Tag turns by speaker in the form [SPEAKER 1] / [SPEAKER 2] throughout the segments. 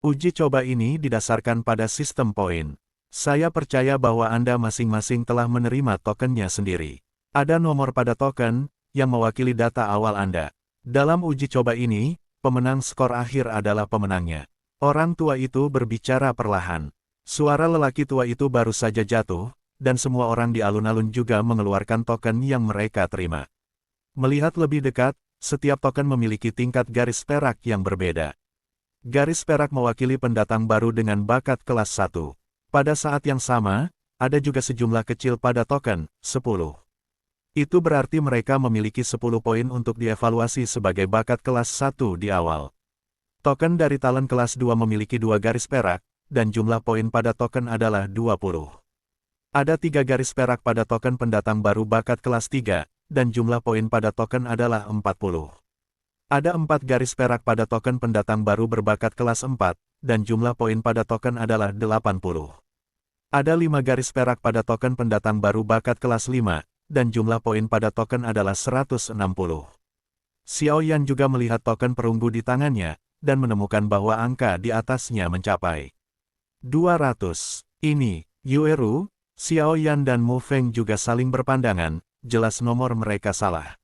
[SPEAKER 1] Uji coba ini didasarkan pada sistem poin. Saya percaya bahwa Anda masing-masing telah menerima tokennya sendiri. Ada nomor pada token, yang mewakili data awal Anda. Dalam uji coba ini, pemenang skor akhir adalah pemenangnya. Orang tua itu berbicara perlahan. Suara lelaki tua itu baru saja jatuh, dan semua orang di alun-alun juga mengeluarkan token yang mereka terima. Melihat lebih dekat, setiap token memiliki tingkat garis perak yang berbeda. Garis perak mewakili pendatang baru dengan bakat kelas 1. Pada saat yang sama, ada juga sejumlah kecil pada token, 10. Itu berarti mereka memiliki 10 poin untuk dievaluasi sebagai bakat kelas 1 di awal. Token dari talent kelas 2 memiliki 2 garis perak, dan jumlah poin pada token adalah 20. Ada 3 garis perak pada token pendatang baru bakat kelas 3, dan jumlah poin pada token adalah 40. Ada 4 garis perak pada token pendatang baru berbakat kelas 4, dan jumlah poin pada token adalah 80. Ada 5 garis perak pada token pendatang baru bakat kelas 5, dan jumlah poin pada token adalah 160. Xiao Yan juga melihat token perunggu di tangannya, dan menemukan bahwa angka di atasnya mencapai 200. Ini, Yueru, Xiao Yan dan Mu Feng juga saling berpandangan, jelas nomor mereka salah.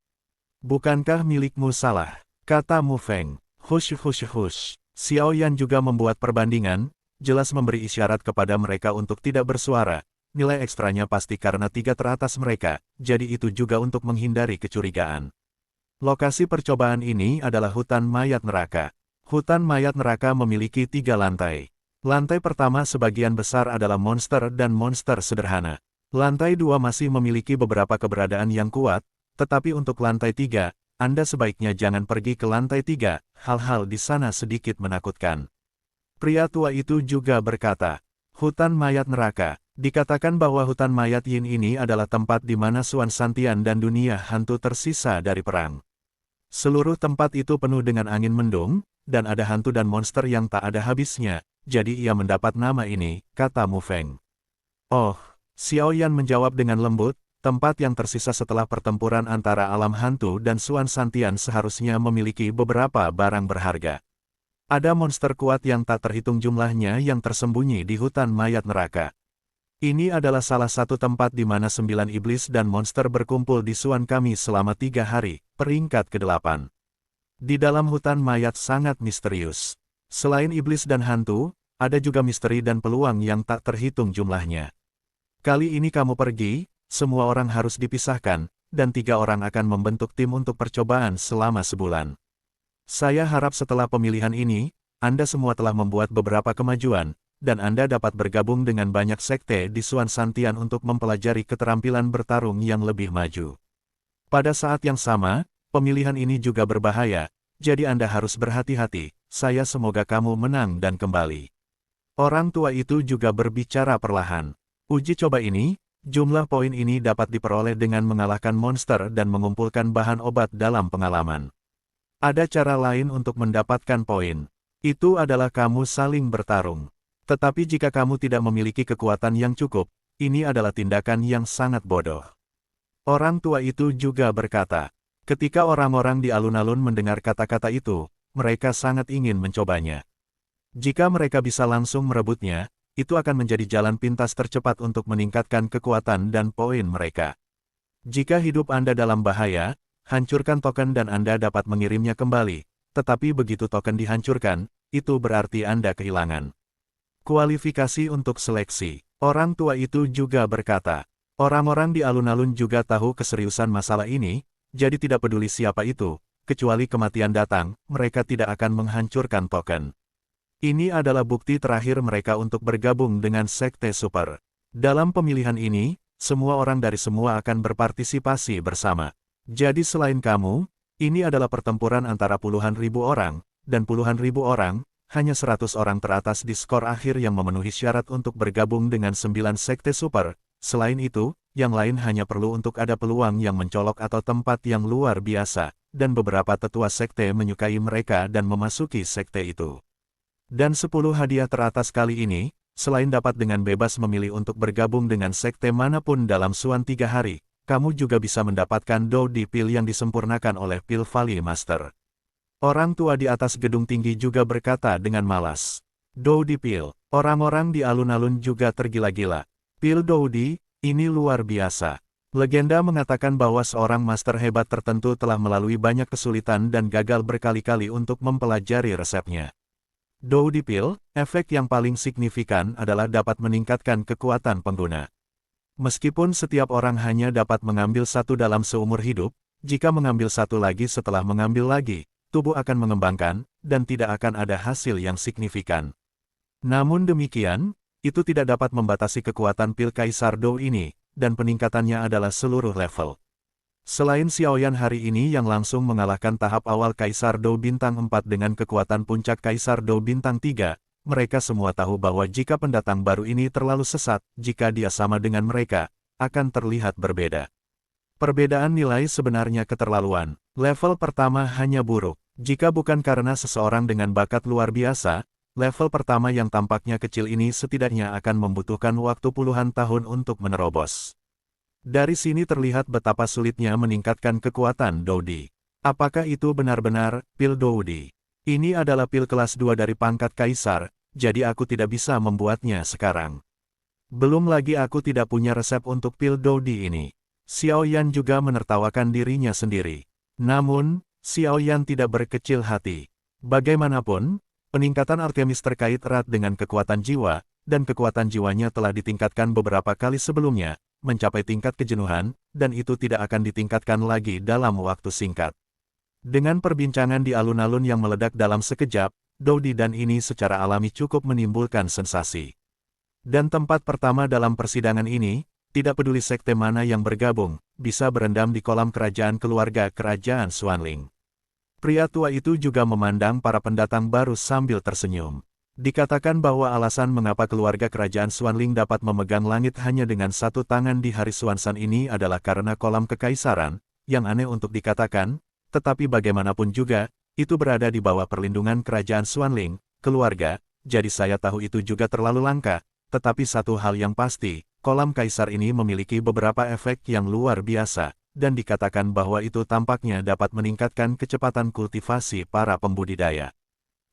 [SPEAKER 1] Bukankah milikmu salah? Kata Mu Feng. Hush hush hush. Xiao Yan juga membuat perbandingan, jelas memberi isyarat kepada mereka untuk tidak bersuara. Nilai ekstranya pasti karena 3 teratas mereka, jadi itu juga untuk menghindari kecurigaan. Lokasi percobaan ini adalah hutan mayat neraka. Hutan mayat neraka memiliki 3 lantai. Lantai pertama sebagian besar adalah monster dan monster sederhana. Lantai 2 masih memiliki beberapa keberadaan yang kuat, tetapi untuk lantai 3, Anda sebaiknya jangan pergi ke lantai 3, hal-hal di sana sedikit menakutkan. Pria tua itu juga berkata, hutan mayat neraka. Dikatakan bahwa hutan mayat Yin ini adalah tempat di mana Suan Santian dan dunia hantu tersisa dari perang. Seluruh tempat itu penuh dengan angin mendung, dan ada hantu dan monster yang tak ada habisnya, jadi ia mendapat nama ini, kata Mu Feng. Oh, Xiao Yan menjawab dengan lembut, tempat yang tersisa setelah pertempuran antara alam hantu dan Suan Santian seharusnya memiliki beberapa barang berharga. Ada monster kuat yang tak terhitung jumlahnya yang tersembunyi di hutan mayat neraka. Ini adalah salah satu tempat di mana 9 iblis dan monster berkumpul di Suan kami selama 3 hari, peringkat ke-8. Di dalam hutan mayat sangat misterius. Selain iblis dan hantu, ada juga misteri dan peluang yang tak terhitung jumlahnya. Kali ini kamu pergi, semua orang harus dipisahkan, dan 3 orang akan membentuk tim untuk percobaan selama sebulan. Saya harap setelah pemilihan ini, Anda semua telah membuat beberapa kemajuan, dan Anda dapat bergabung dengan banyak sekte di Suan Santian untuk mempelajari keterampilan bertarung yang lebih maju. Pada saat yang sama, pemilihan ini juga berbahaya, jadi Anda harus berhati-hati. Saya semoga kamu menang dan kembali. Orang tua itu juga berbicara perlahan. Uji coba ini, jumlah poin ini dapat diperoleh dengan mengalahkan monster dan mengumpulkan bahan obat dalam pengalaman. Ada cara lain untuk mendapatkan poin. Itu adalah kamu saling bertarung. Tetapi jika kamu tidak memiliki kekuatan yang cukup, ini adalah tindakan yang sangat bodoh. Orang tua itu juga berkata, ketika orang-orang di alun-alun mendengar kata-kata itu, mereka sangat ingin mencobanya. Jika mereka bisa langsung merebutnya, itu akan menjadi jalan pintas tercepat untuk meningkatkan kekuatan dan poin mereka. Jika hidup Anda dalam bahaya, hancurkan token dan Anda dapat mengirimnya kembali, tetapi begitu token dihancurkan, itu berarti Anda kehilangan. Kualifikasi untuk seleksi. Orang tua itu juga berkata, orang-orang di alun-alun juga tahu keseriusan masalah ini, jadi tidak peduli siapa itu, kecuali kematian datang, mereka tidak akan menghancurkan token. Ini adalah bukti terakhir mereka untuk bergabung dengan Sekte Super. Dalam pemilihan ini, semua orang dari semua akan berpartisipasi bersama. Jadi selain kamu, ini adalah pertempuran antara puluhan ribu orang, dan puluhan ribu orang, hanya 100 orang teratas di skor akhir yang memenuhi syarat untuk bergabung dengan 9 sekte super. Selain itu, yang lain hanya perlu untuk ada peluang yang mencolok atau tempat yang luar biasa, dan beberapa tetua sekte menyukai mereka dan memasuki sekte itu. Dan 10 hadiah teratas kali ini, selain dapat dengan bebas memilih untuk bergabung dengan sekte manapun dalam Suan 3 hari, kamu juga bisa mendapatkan Dou-Di Pil yang disempurnakan oleh Pil Valley Master. Orang tua di atas gedung tinggi juga berkata dengan malas. Doudi Pil. Orang-orang di alun-alun juga tergila-gila. Pil Doudi, ini luar biasa. Legenda mengatakan bahwa seorang master hebat tertentu telah melalui banyak kesulitan dan gagal berkali-kali untuk mempelajari resepnya. Doudi Pil, efek yang paling signifikan adalah dapat meningkatkan kekuatan pengguna. Meskipun setiap orang hanya dapat mengambil satu dalam seumur hidup, jika mengambil satu lagi setelah mengambil lagi, tubuh akan mengembangkan, dan tidak akan ada hasil yang signifikan. Namun demikian, itu tidak dapat membatasi kekuatan pil Kaisar Dou ini, dan peningkatannya adalah seluruh level. Selain Xiaoyan hari ini yang langsung mengalahkan tahap awal Kaisar Dou Bintang 4 dengan kekuatan puncak Kaisar Dou Bintang 3, mereka semua tahu bahwa jika pendatang baru ini terlalu sesat, jika dia sama dengan mereka, akan terlihat berbeda. Perbedaan nilai sebenarnya keterlaluan. Level pertama hanya buruk. Jika bukan karena seseorang dengan bakat luar biasa, level pertama yang tampaknya kecil ini setidaknya akan membutuhkan waktu puluhan tahun untuk menerobos. Dari sini terlihat betapa sulitnya meningkatkan kekuatan Doudi. Apakah itu benar-benar pil Doudi? Ini adalah pil kelas 2 dari pangkat Kaisar, jadi aku tidak bisa membuatnya sekarang. Belum lagi aku tidak punya resep untuk pil Doudi ini. Xiaoyan juga menertawakan dirinya sendiri. Namun, Xiaoyan tidak berkecil hati. Bagaimanapun, peningkatan Artemis terkait erat dengan kekuatan jiwa, dan kekuatan jiwanya telah ditingkatkan beberapa kali sebelumnya, mencapai tingkat kejenuhan, dan itu tidak akan ditingkatkan lagi dalam waktu singkat. Dengan perbincangan di alun-alun yang meledak dalam sekejap, Doudi dan ini secara alami cukup menimbulkan sensasi. Dan tempat pertama dalam persidangan ini, tidak peduli sekte mana yang bergabung, bisa berendam di kolam kerajaan keluarga kerajaan Xuanling. Pria tua itu juga memandang para pendatang baru sambil tersenyum. Dikatakan bahwa alasan mengapa keluarga kerajaan Xuanling dapat memegang langit hanya dengan satu tangan di hari Xuanzhan ini adalah karena kolam kekaisaran, yang aneh untuk dikatakan, tetapi bagaimanapun juga, itu berada di bawah perlindungan kerajaan Xuanling, keluarga, jadi saya tahu itu juga terlalu langka, tetapi satu hal yang pasti, kolam kaisar ini memiliki beberapa efek yang luar biasa, dan dikatakan bahwa itu tampaknya dapat meningkatkan kecepatan kultivasi para pembudidaya.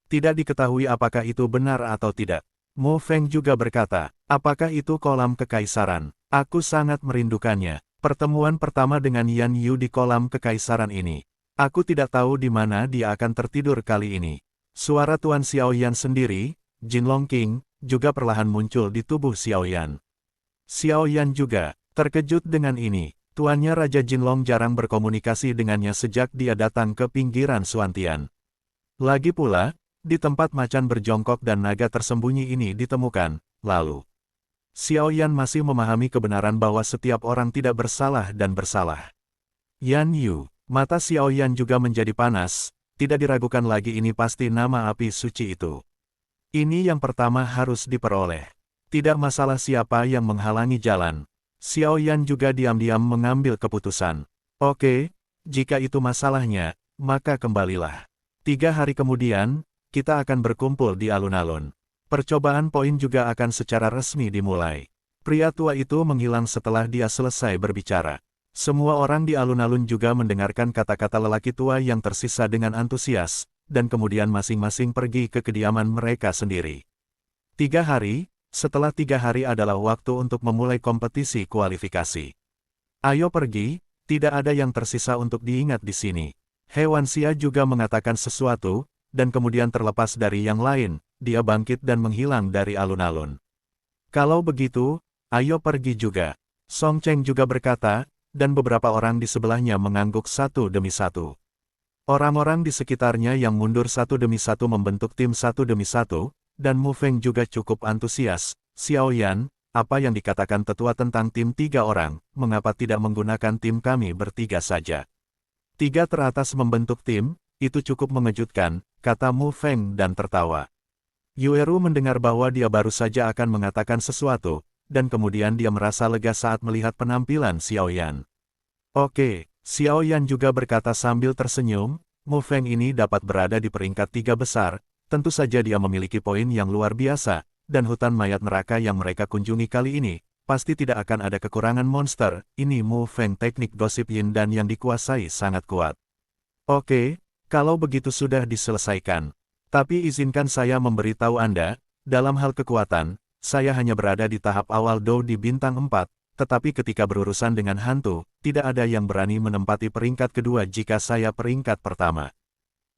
[SPEAKER 1] Tidak diketahui apakah itu benar atau tidak. Mo Feng juga berkata, apakah itu kolam kekaisaran? Aku sangat merindukannya. Pertemuan pertama dengan Yan Yu di kolam kekaisaran ini. Aku tidak tahu di mana dia akan tertidur kali ini. Suara Tuan Xiaoyan sendiri, Jinlong King, juga perlahan muncul di tubuh Xiaoyan. Xiaoyan juga terkejut dengan ini. Tuannya Raja Jinlong jarang berkomunikasi dengannya sejak dia datang ke pinggiran Xuantian. Lagi pula, di tempat macan berjongkok dan naga tersembunyi ini ditemukan, lalu Xiaoyan masih memahami kebenaran bahwa setiap orang tidak bersalah dan bersalah. Yan Yu, mata Xiaoyan juga menjadi panas, tidak diragukan lagi ini pasti nama api suci itu. Ini yang pertama harus diperoleh. Tidak masalah siapa yang menghalangi jalan. Xiaoyan juga diam-diam mengambil keputusan. Oke, jika itu masalahnya, maka kembalilah. 3 hari kemudian, kita akan berkumpul di alun-alun. Percobaan poin juga akan secara resmi dimulai. Pria tua itu menghilang setelah dia selesai berbicara. Semua orang di alun-alun juga mendengarkan kata-kata lelaki tua yang tersisa dengan antusias, dan kemudian masing-masing pergi ke kediaman mereka sendiri. 3 hari, setelah 3 hari adalah waktu untuk memulai kompetisi kualifikasi. Ayo pergi, tidak ada yang tersisa untuk diingat di sini. Hewan Xia juga mengatakan sesuatu, dan kemudian terlepas dari yang lain, dia bangkit dan menghilang dari alun-alun. Kalau begitu, ayo pergi juga. Song Cheng juga berkata, dan beberapa orang di sebelahnya mengangguk satu demi satu. Orang-orang di sekitarnya yang mundur satu demi satu membentuk tim satu demi satu, dan Mu Feng juga cukup antusias. Xiaoyan, apa yang dikatakan tetua tentang tim 3 orang, mengapa tidak menggunakan tim kami bertiga saja? 3 teratas membentuk tim, itu cukup mengejutkan, kata Mu Feng dan tertawa. Yueru mendengar bahwa dia baru saja akan mengatakan sesuatu, dan kemudian dia merasa lega saat melihat penampilan Xiaoyan. Oke, Xiaoyan juga berkata sambil tersenyum, Mu Feng ini dapat berada di peringkat 3 besar, tentu saja dia memiliki poin yang luar biasa, dan hutan mayat neraka yang mereka kunjungi kali ini, pasti tidak akan ada kekurangan monster, ini Mu Feng teknik gosip yin dan yang dikuasai sangat kuat. Oke, kalau begitu sudah diselesaikan. Tapi izinkan saya memberitahu Anda, dalam hal kekuatan, saya hanya berada di tahap awal Dou di bintang 4, tetapi ketika berurusan dengan hantu, tidak ada yang berani menempati peringkat kedua jika saya peringkat pertama.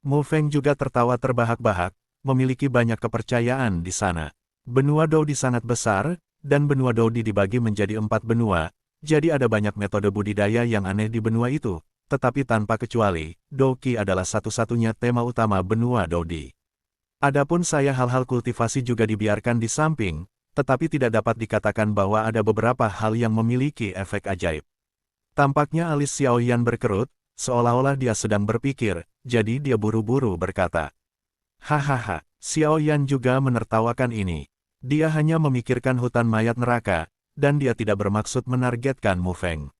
[SPEAKER 1] Mu Feng juga tertawa terbahak-bahak, memiliki banyak kepercayaan di sana. Benua Dou di sangat besar, dan benua Dou dibagi menjadi 4 benua, jadi ada banyak metode budidaya yang aneh di benua itu, tetapi tanpa kecuali, Douqi adalah satu-satunya tema utama benua Doudi. Adapun saya hal-hal kultivasi juga dibiarkan di samping, tetapi tidak dapat dikatakan bahwa ada beberapa hal yang memiliki efek ajaib. Tampaknya alis Xiaoyan berkerut, seolah-olah dia sedang berpikir, jadi dia buru-buru berkata. Hahaha, Xiaoyan juga menertawakan ini. Dia hanya memikirkan hutan mayat neraka, dan dia tidak bermaksud menargetkan Mu Feng.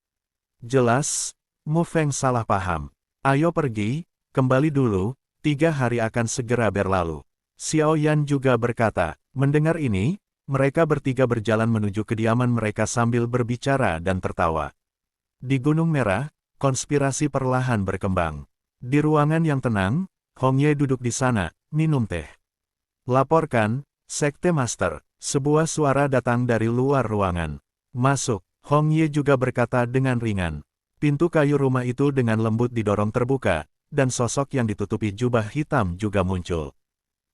[SPEAKER 1] Jelas, Mu Feng salah paham. Ayo pergi, kembali dulu, 3 hari akan segera berlalu. Xiaoyan juga berkata, mendengar ini, mereka bertiga berjalan menuju kediaman mereka sambil berbicara dan tertawa. Di Gunung Merah, konspirasi perlahan berkembang. Di ruangan yang tenang, Hong Ye duduk di sana, minum teh. Laporkan, Sekte Master, sebuah suara datang dari luar ruangan. Masuk, Hong Ye juga berkata dengan ringan. Pintu kayu rumah itu dengan lembut didorong terbuka, dan sosok yang ditutupi jubah hitam juga muncul.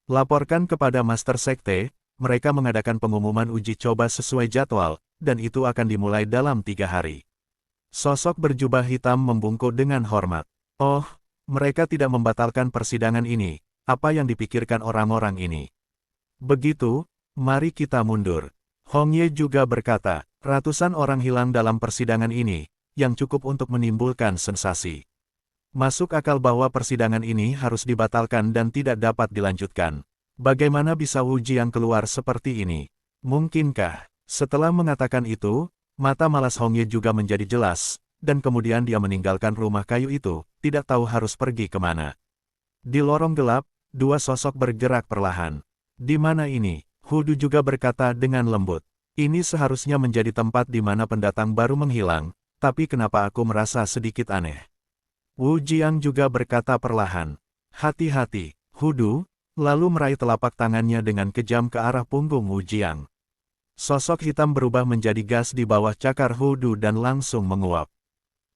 [SPEAKER 1] Laporkan kepada Master Sekte, mereka mengadakan pengumuman uji coba sesuai jadwal, dan itu akan dimulai dalam 3 hari. Sosok berjubah hitam membungkuk dengan hormat. Oh, mereka tidak membatalkan persidangan ini, apa yang dipikirkan orang-orang ini? Begitu, mari kita mundur. Hong Ye juga berkata, ratusan orang hilang dalam persidangan ini, yang cukup untuk menimbulkan sensasi. Masuk akal bahwa persidangan ini harus dibatalkan dan tidak dapat dilanjutkan. Bagaimana bisa Wu Jiang keluar seperti ini? Mungkinkah? Setelah mengatakan itu, mata malas Hong Ye juga menjadi jelas, dan kemudian dia meninggalkan rumah kayu itu, tidak tahu harus pergi kemana. Di lorong gelap, 2 sosok bergerak perlahan. Di mana ini? Hudu juga berkata dengan lembut. Ini seharusnya menjadi tempat di mana pendatang baru menghilang, tapi kenapa aku merasa sedikit aneh? Wu Jiang juga berkata perlahan. Hati-hati, Hudu, lalu meraih telapak tangannya dengan kejam ke arah punggung Wu Jiang. Sosok hitam berubah menjadi gas di bawah cakar Hudu dan langsung menguap.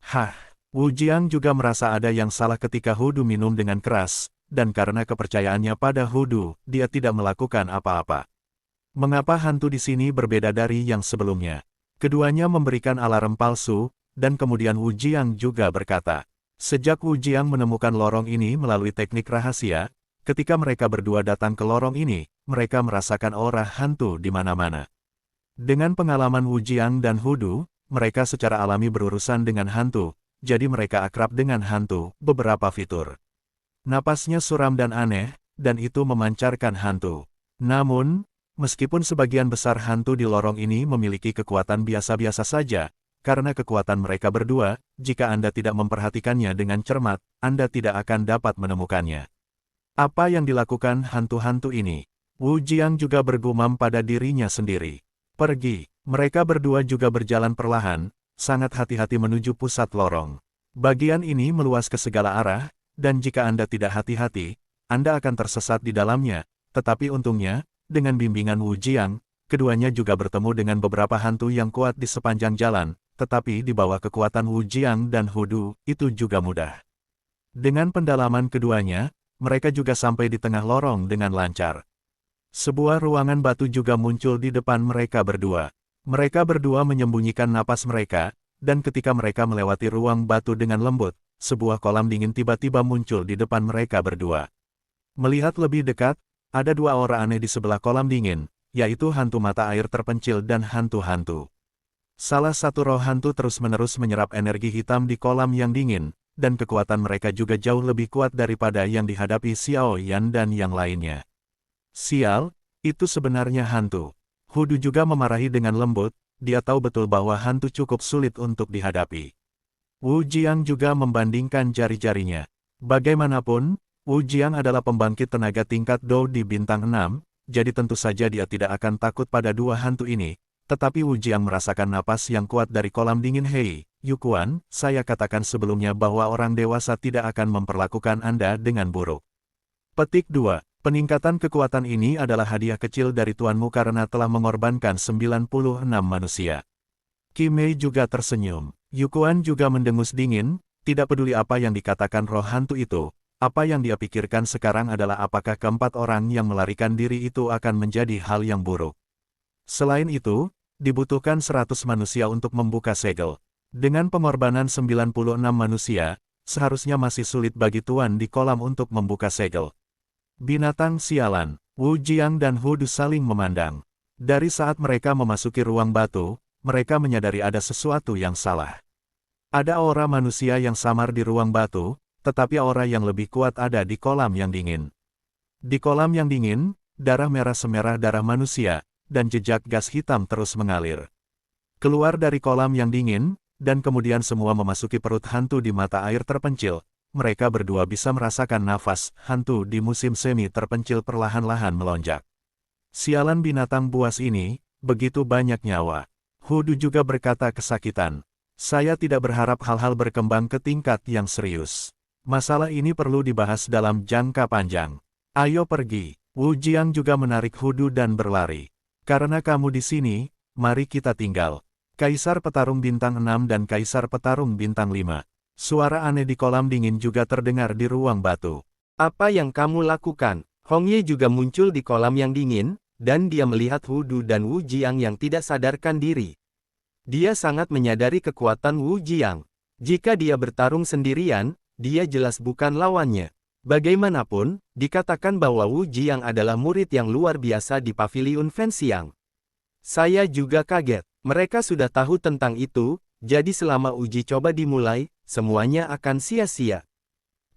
[SPEAKER 1] Hah, Wu Jiang juga merasa ada yang salah ketika Hudu minum dengan keras, dan karena kepercayaannya pada Hudu, dia tidak melakukan apa-apa. Mengapa hantu di sini berbeda dari yang sebelumnya? Keduanya memberikan alarm palsu, dan kemudian Wu Jiang juga berkata. Sejak Wu Jiang menemukan lorong ini melalui teknik rahasia, ketika mereka berdua datang ke lorong ini, mereka merasakan aura hantu di mana-mana. Dengan pengalaman Wu Jiang dan Hudu, mereka secara alami berurusan dengan hantu, jadi mereka akrab dengan hantu, beberapa fitur. Napasnya suram dan aneh, dan itu memancarkan hantu. Namun, meskipun sebagian besar hantu di lorong ini memiliki kekuatan biasa-biasa saja, karena kekuatan mereka berdua, jika Anda tidak memperhatikannya dengan cermat, Anda tidak akan dapat menemukannya. Apa yang dilakukan hantu-hantu ini? Wu Jiang juga bergumam pada dirinya sendiri. Pergi, mereka berdua juga berjalan perlahan, sangat hati-hati menuju pusat lorong. Bagian ini meluas ke segala arah, dan jika Anda tidak hati-hati, Anda akan tersesat di dalamnya, tetapi untungnya, dengan bimbingan Wu Jiang, keduanya juga bertemu dengan beberapa hantu yang kuat di sepanjang jalan, tetapi di bawah kekuatan Wu Jiang dan Hudu, itu juga mudah. Dengan pendalaman keduanya, mereka juga sampai di tengah lorong dengan lancar. Sebuah ruangan batu juga muncul di depan mereka berdua. Mereka berdua menyembunyikan napas mereka, dan ketika mereka melewati ruang batu dengan lembut, sebuah kolam dingin tiba-tiba muncul di depan mereka berdua. Melihat lebih dekat, ada 2 aura aneh di sebelah kolam dingin, yaitu hantu mata air terpencil dan hantu-hantu. Salah satu roh hantu terus-menerus menyerap energi hitam di kolam yang dingin, dan kekuatan mereka juga jauh lebih kuat daripada yang dihadapi Xiao Yan dan yang lainnya. Sial, itu sebenarnya hantu. Hudu juga memarahi dengan lembut, dia tahu betul bahwa hantu cukup sulit untuk dihadapi. Wu Jiang juga membandingkan jari-jarinya. Bagaimanapun, Wu Jiang adalah pembangkit tenaga tingkat Dou di bintang 6, jadi tentu saja dia tidak akan takut pada 2 hantu ini. Tetapi Wu Jiang merasakan napas yang kuat dari kolam dingin. Hei, Yukuan, saya katakan sebelumnya bahwa orang dewasa tidak akan memperlakukan Anda dengan buruk. Petik 2. Peningkatan kekuatan ini adalah hadiah kecil dari tuanmu karena telah mengorbankan 96 manusia. Qi Mei juga tersenyum. Yukuan juga mendengus dingin, tidak peduli apa yang dikatakan roh hantu itu. Apa yang dia pikirkan sekarang adalah apakah keempat orang yang melarikan diri itu akan menjadi hal yang buruk. Selain itu, dibutuhkan 100 manusia untuk membuka segel. Dengan pengorbanan 96 manusia, seharusnya masih sulit bagi tuan di kolam untuk membuka segel. Binatang sialan, Wu Jiang dan Hu Du saling memandang. Dari saat mereka memasuki ruang batu, mereka menyadari ada sesuatu yang salah. Ada aura manusia yang samar di ruang batu, tetapi aura yang lebih kuat ada di kolam yang dingin. Di kolam yang dingin, darah merah semerah darah manusia, dan jejak gas hitam terus mengalir. Keluar dari kolam yang dingin, dan kemudian semua memasuki perut hantu di mata air terpencil. Mereka berdua bisa merasakan nafas hantu di musim semi terpencil perlahan-lahan melonjak. Sialan binatang buas ini, begitu banyak nyawa. Hudu juga berkata kesakitan. Saya tidak berharap hal-hal berkembang ke tingkat yang serius. Masalah ini perlu dibahas dalam jangka panjang. Ayo pergi. Wu Jiang juga menarik Hudu dan berlari. Karena kamu di sini, mari kita tinggal. Kaisar Petarung Bintang 6 dan Kaisar Petarung Bintang 5. Suara aneh di kolam dingin juga terdengar di ruang batu.
[SPEAKER 2] Apa yang kamu lakukan? Hong Ye juga muncul di kolam yang dingin, dan dia melihat Hudu dan Wu Jiang yang tidak sadarkan diri. Dia sangat menyadari kekuatan Wu Jiang. Jika dia bertarung sendirian, dia jelas bukan lawannya. Bagaimanapun, dikatakan bahwa Wu Jiang adalah murid yang luar biasa di Paviliun Fenxiang. Saya juga kaget. Mereka sudah tahu tentang itu, jadi selama uji coba dimulai, semuanya akan sia-sia.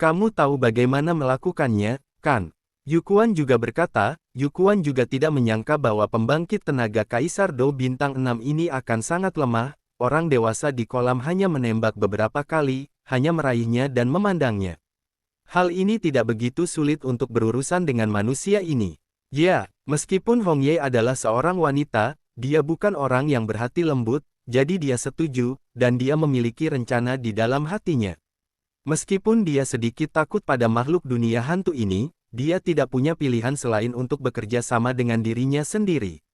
[SPEAKER 2] Kamu tahu bagaimana melakukannya, kan? Yukuan juga berkata, Yukuan juga tidak menyangka bahwa pembangkit tenaga Kaisar Do Bintang 6 ini akan sangat lemah, orang dewasa di kolam hanya menembak beberapa kali, hanya meraihnya dan memandangnya. Hal ini tidak begitu sulit untuk berurusan dengan manusia ini. Ya, meskipun Hong Ye adalah seorang wanita, dia bukan orang yang berhati lembut, jadi dia setuju, dan dia memiliki rencana di dalam hatinya. Meskipun dia sedikit takut pada makhluk dunia hantu ini, dia tidak punya pilihan selain untuk bekerja sama dengan dirinya sendiri.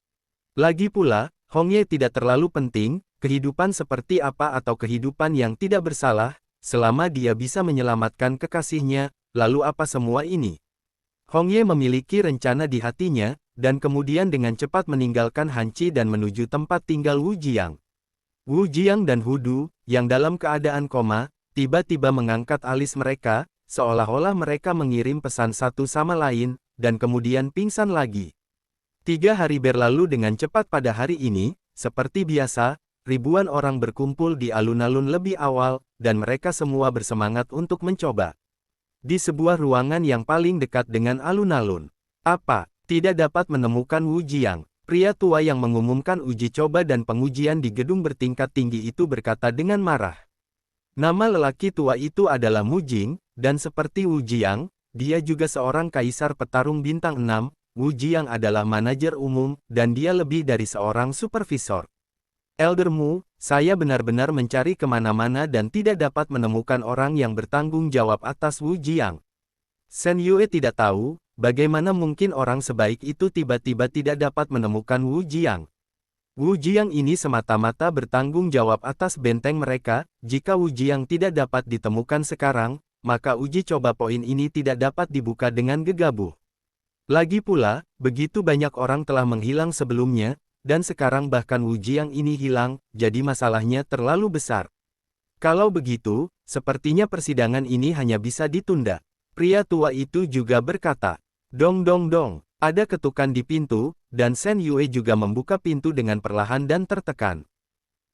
[SPEAKER 2] Lagi pula, Hong Ye tidak terlalu penting, kehidupan seperti apa atau kehidupan yang tidak bersalah, selama dia bisa menyelamatkan kekasihnya, lalu apa semua ini? Hong Ye memiliki rencana di hatinya, dan kemudian dengan cepat meninggalkan Hanci dan menuju tempat tinggal Wu Jiang. Wu Jiang dan Hudu, yang dalam keadaan koma, tiba-tiba mengangkat alis mereka, seolah-olah mereka mengirim pesan satu sama lain, dan kemudian pingsan lagi. 3 hari berlalu dengan cepat pada hari ini, seperti biasa, ribuan orang berkumpul di alun-alun lebih awal, dan mereka semua bersemangat untuk mencoba. Di sebuah ruangan yang paling dekat dengan alun-alun. Apa? Tidak dapat menemukan Wu Jiang. Pria tua yang mengumumkan uji coba dan pengujian di gedung bertingkat tinggi itu berkata dengan marah. Nama lelaki tua itu adalah Mu Jing, dan seperti Wu Jiang, dia juga seorang kaisar petarung bintang 6, Wu Jiang adalah manajer umum, dan dia lebih dari seorang supervisor. Elder Mu, saya benar-benar mencari kemana-mana dan tidak dapat menemukan orang yang bertanggung jawab atas Wu Jiang. Shen Yue tidak tahu, bagaimana mungkin orang sebaik itu tiba-tiba tidak dapat menemukan Wu Jiang. Wu Jiang ini semata-mata bertanggung jawab atas benteng mereka, jika Wu Jiang tidak dapat ditemukan sekarang, maka uji coba poin ini tidak dapat dibuka dengan gegabah. Lagi pula, begitu banyak orang telah menghilang sebelumnya, dan sekarang bahkan Wu Jiang ini hilang, jadi masalahnya terlalu besar. Kalau begitu, sepertinya persidangan ini hanya bisa ditunda. Pria tua itu juga berkata, dong dong dong, ada ketukan di pintu, dan Shen Yue juga membuka pintu dengan perlahan dan tertekan.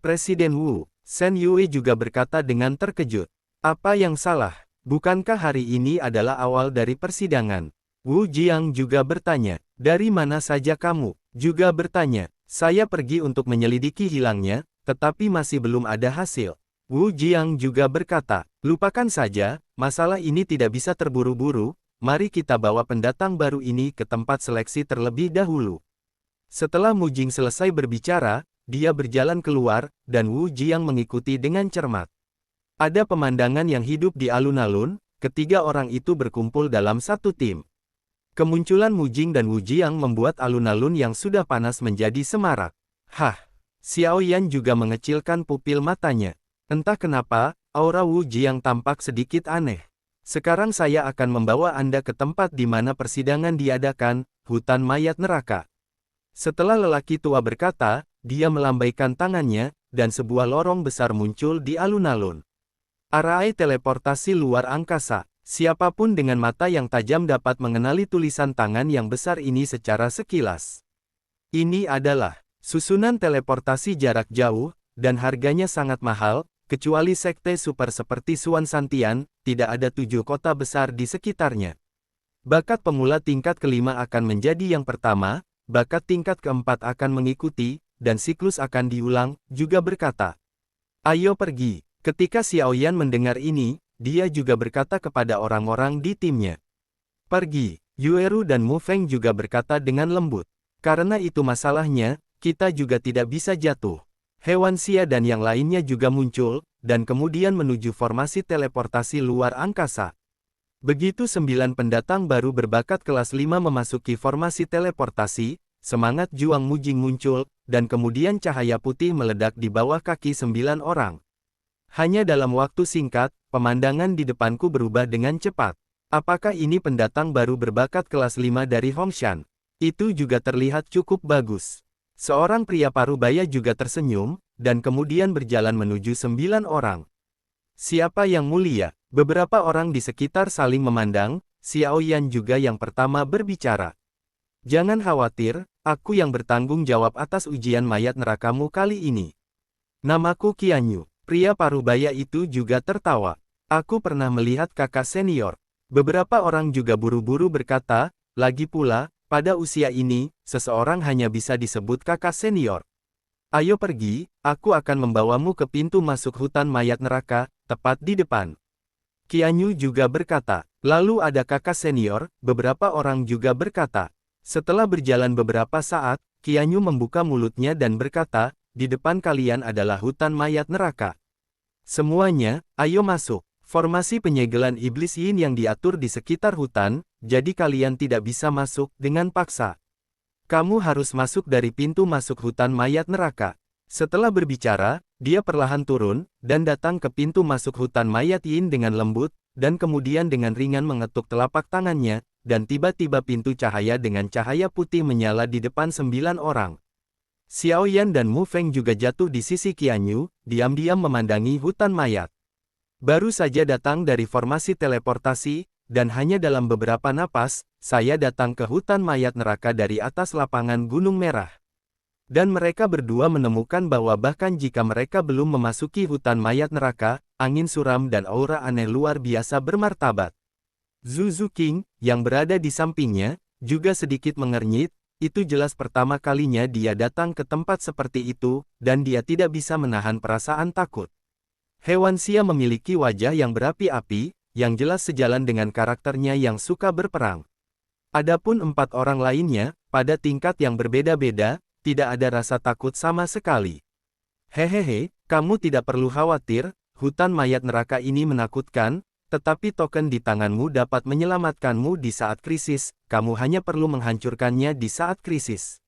[SPEAKER 2] Presiden Wu, Shen Yue juga berkata dengan terkejut. Apa yang salah? Bukankah hari ini adalah awal dari persidangan? Wu Jiang juga bertanya, dari mana saja kamu? Juga bertanya, saya pergi untuk menyelidiki hilangnya, tetapi masih belum ada hasil. Wu Jiang juga berkata, lupakan saja, masalah ini tidak bisa terburu-buru, mari kita bawa pendatang baru ini ke tempat seleksi terlebih dahulu. Setelah Mu Jing selesai berbicara, dia berjalan keluar, dan Wu Jiang mengikuti dengan cermat. Ada pemandangan yang hidup di alun-alun, ketiga orang itu berkumpul dalam satu tim. Kemunculan Mujing dan Wujiang membuat alun-alun yang sudah panas menjadi semarak. Hah! Xiao Yan juga mengecilkan pupil matanya. Entah kenapa, aura Wujiang tampak sedikit aneh. Sekarang saya akan membawa Anda ke tempat di mana persidangan diadakan, hutan mayat neraka. Setelah lelaki tua berkata, dia melambaikan tangannya, dan sebuah lorong besar muncul di alun-alun. Arai teleportasi luar angkasa. Siapapun dengan mata yang tajam dapat mengenali tulisan tangan yang besar ini secara sekilas. Ini adalah susunan teleportasi jarak jauh, dan harganya sangat mahal, kecuali sekte super seperti Suan Santian, tidak ada 7 kota besar di sekitarnya. Bakat pemula tingkat kelima akan menjadi yang pertama, bakat tingkat keempat akan mengikuti, dan siklus akan diulang, juga berkata. Ayo pergi. Ketika Xiao Yan mendengar ini, dia juga berkata kepada orang-orang di timnya. Pergi. Yueru dan Mu Feng juga berkata dengan lembut. Karena itu masalahnya, kita juga tidak bisa jatuh. Hewan Xia dan yang lainnya juga muncul, dan kemudian menuju formasi teleportasi luar angkasa. Begitu 9 pendatang baru berbakat kelas 5 memasuki formasi teleportasi, semangat Juang Mujing muncul, dan kemudian cahaya putih meledak di bawah kaki 9 orang. Hanya dalam waktu singkat, pemandangan di depanku berubah dengan cepat. Apakah ini pendatang baru berbakat kelas 5 dari Hongshan? Itu juga terlihat cukup bagus. Seorang pria parubaya juga tersenyum, dan kemudian berjalan menuju 9 orang. Siapa yang mulia? Beberapa orang di sekitar saling memandang, Xiao Yan juga yang pertama berbicara. Jangan khawatir, aku yang bertanggung jawab atas ujian mayat nerakamu kali ini. Namaku Qianyu. Pria parubaya itu juga tertawa. Aku pernah melihat kakak senior. Beberapa orang juga buru-buru berkata, lagi pula, pada usia ini, seseorang hanya bisa disebut kakak senior. Ayo pergi, aku akan membawamu ke pintu masuk hutan mayat neraka, tepat di depan. Qianyu juga berkata, lalu ada kakak senior, beberapa orang juga berkata. Setelah berjalan beberapa saat, Qianyu membuka mulutnya dan berkata, di depan kalian adalah hutan mayat neraka. Semuanya, ayo masuk. Formasi penyegelan iblis yin yang diatur di sekitar hutan, jadi kalian tidak bisa masuk dengan paksa. Kamu harus masuk dari pintu masuk hutan mayat neraka. Setelah berbicara, dia perlahan turun, dan datang ke pintu masuk hutan mayat yin dengan lembut, dan kemudian dengan ringan mengetuk telapak tangannya, dan tiba-tiba pintu cahaya dengan cahaya putih menyala di depan 9 orang. Xiao Yan dan Mu Feng juga jatuh di sisi Qianyu, diam-diam memandangi hutan mayat. Baru saja datang dari formasi teleportasi, dan hanya dalam beberapa napas, saya datang ke hutan mayat neraka dari atas lapangan Gunung Merah. Dan mereka berdua menemukan bahwa bahkan jika mereka belum memasuki hutan mayat neraka, angin suram dan aura aneh luar biasa bermartabat. Zhu King, yang berada di sampingnya, juga sedikit mengernyit. Itu jelas pertama kalinya dia datang ke tempat seperti itu, dan dia tidak bisa menahan perasaan takut. Hewan Xia memiliki wajah yang berapi-api, yang jelas sejalan dengan karakternya yang suka berperang. Adapun 4 orang lainnya, pada tingkat yang berbeda-beda, tidak ada rasa takut sama sekali. Hehehe, kamu tidak perlu khawatir, hutan mayat neraka ini menakutkan, tetapi token di tanganmu dapat menyelamatkanmu di saat krisis, kamu hanya perlu menghancurkannya di saat krisis.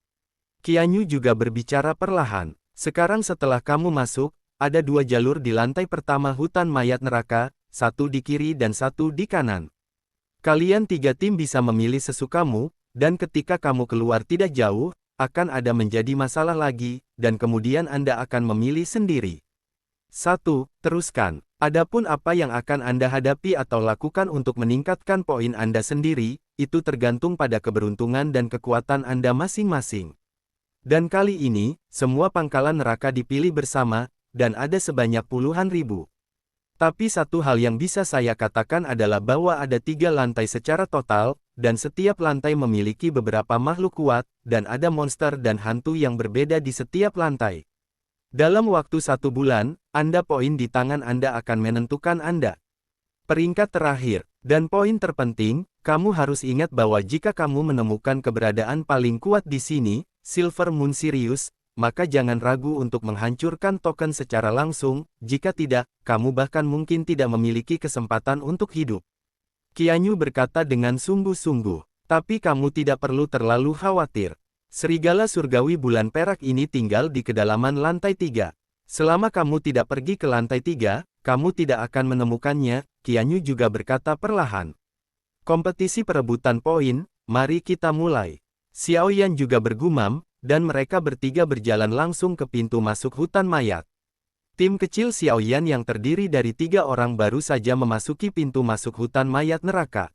[SPEAKER 2] Qianyu juga berbicara perlahan. Sekarang setelah kamu masuk, ada 2 jalur di lantai pertama hutan mayat neraka, 1 di kiri dan 1 di kanan. Kalian 3 tim bisa memilih sesukamu, dan ketika kamu keluar tidak jauh, akan ada menjadi masalah lagi, dan kemudian Anda akan memilih sendiri. 1. Teruskan. Adapun apa yang akan Anda hadapi atau lakukan untuk meningkatkan poin Anda sendiri, itu tergantung pada keberuntungan dan kekuatan Anda masing-masing. Dan kali ini, semua pangkalan neraka dipilih bersama, dan ada sebanyak puluhan ribu. Tapi satu hal yang bisa saya katakan adalah bahwa ada 3 lantai secara total, dan setiap lantai memiliki beberapa makhluk kuat, dan ada monster dan hantu yang berbeda di setiap lantai. Dalam waktu 1 bulan, poin di tangan Anda akan menentukan Anda. Peringkat terakhir, dan poin terpenting, kamu harus ingat bahwa jika kamu menemukan keberadaan paling kuat di sini, Silver Moon Sirius, maka jangan ragu untuk menghancurkan token secara langsung, jika tidak, kamu bahkan mungkin tidak memiliki kesempatan untuk hidup. Qianyu berkata dengan sungguh-sungguh. Tapi kamu tidak perlu terlalu khawatir. Serigala surgawi bulan perak ini tinggal di kedalaman lantai 3. Selama kamu tidak pergi ke lantai 3, kamu tidak akan menemukannya, Qianyu juga berkata perlahan. Kompetisi perebutan poin, mari kita mulai. Xiao Yan juga bergumam, dan mereka bertiga berjalan langsung ke pintu masuk hutan mayat. Tim kecil Xiao Yan yang terdiri dari 3 orang baru saja memasuki pintu masuk hutan mayat neraka.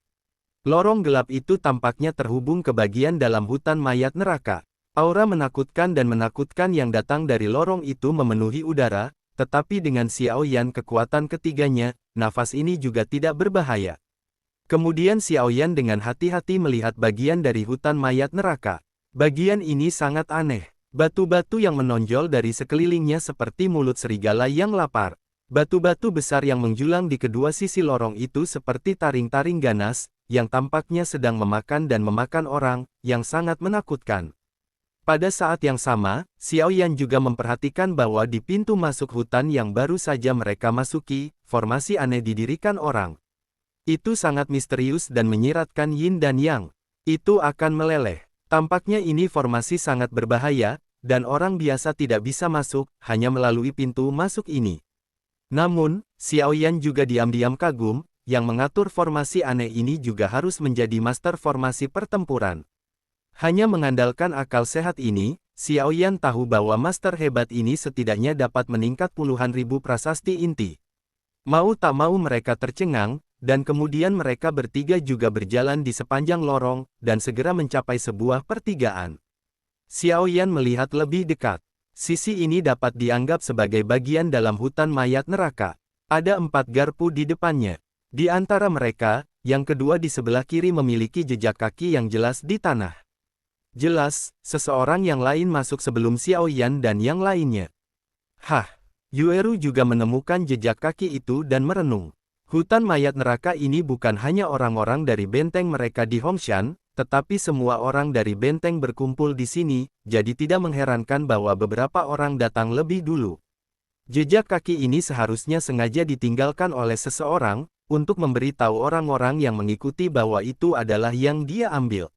[SPEAKER 2] Lorong gelap itu tampaknya terhubung ke bagian dalam hutan mayat neraka. Aura menakutkan dan menakutkan yang datang dari lorong itu memenuhi udara, tetapi dengan Xiao Yan kekuatan ketiganya, nafas ini juga tidak berbahaya. Kemudian Xiao Yan dengan hati-hati melihat bagian dari hutan mayat neraka. Bagian ini sangat aneh. Batu-batu yang menonjol dari sekelilingnya seperti mulut serigala yang lapar. Batu-batu besar yang menjulang di kedua sisi lorong itu seperti taring-taring ganas, yang tampaknya sedang memakan dan memakan orang, yang sangat menakutkan. Pada saat yang sama, Xiao Yan juga memperhatikan bahwa di pintu masuk hutan yang baru saja mereka masuki, formasi aneh didirikan orang. Itu sangat misterius dan menyiratkan yin dan yang. Itu akan meleleh. Tampaknya ini formasi sangat berbahaya, dan orang biasa tidak bisa masuk, hanya melalui pintu masuk ini. Namun, Xiao Yan juga diam-diam kagum, yang mengatur formasi aneh ini juga harus menjadi master formasi pertempuran. Hanya mengandalkan akal sehat ini, Xiao Yan tahu bahwa master hebat ini setidaknya dapat meningkat puluhan ribu prasasti inti. Mau tak mau mereka tercengang, dan kemudian mereka bertiga juga berjalan di sepanjang lorong, dan segera mencapai sebuah pertigaan. Xiao Yan melihat lebih dekat. Sisi ini dapat dianggap sebagai bagian dalam hutan mayat neraka. Ada 4 garpu di depannya. Di antara mereka, yang kedua di sebelah kiri memiliki jejak kaki yang jelas di tanah. Jelas, seseorang yang lain masuk sebelum Xiao Yan dan yang lainnya. Hah, Yueru juga menemukan jejak kaki itu dan merenung. Hutan mayat neraka ini bukan hanya orang-orang dari benteng mereka di Hongshan, tetapi semua orang dari benteng berkumpul di sini, jadi tidak mengherankan bahwa beberapa orang datang lebih dulu. Jejak kaki ini seharusnya sengaja ditinggalkan oleh seseorang, untuk memberitahu orang-orang yang mengikuti bahwa itu adalah yang dia ambil.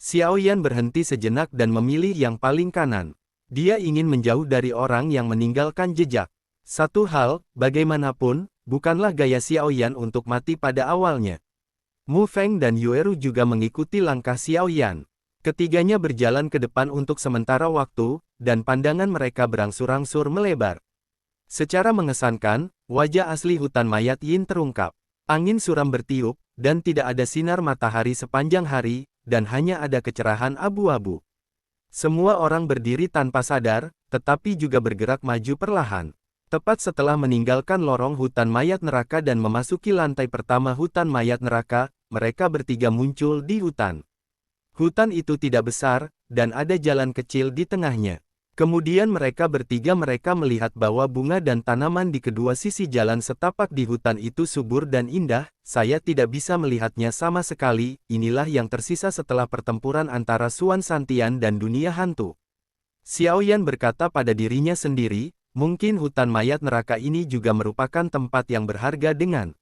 [SPEAKER 2] Xiao Yan berhenti sejenak dan memilih yang paling kanan. Dia ingin menjauh dari orang yang meninggalkan jejak. Satu hal, bagaimanapun, bukanlah gaya Xiao Yan untuk mati pada awalnya. Mu Feng dan Yueru juga mengikuti langkah Xiao Yan. Ketiganya berjalan ke depan untuk sementara waktu, dan pandangan mereka berangsur-angsur melebar. Secara mengesankan, wajah asli hutan mayat Yin terungkap. Angin suram bertiup, dan tidak ada sinar matahari sepanjang hari, dan hanya ada kecerahan abu-abu. Semua orang berdiri tanpa sadar, tetapi juga bergerak maju perlahan. Tepat setelah meninggalkan lorong hutan mayat neraka dan memasuki lantai pertama hutan mayat neraka, mereka bertiga muncul di hutan. Hutan itu tidak besar, dan ada jalan kecil di tengahnya. Kemudian mereka melihat bahwa bunga dan tanaman di kedua sisi jalan setapak di hutan itu subur dan indah. Saya tidak bisa melihatnya sama sekali, inilah yang tersisa setelah pertempuran antara Suan Santian dan dunia hantu. Xiao Yan berkata pada dirinya sendiri, mungkin hutan mayat neraka ini juga merupakan tempat yang berharga dengan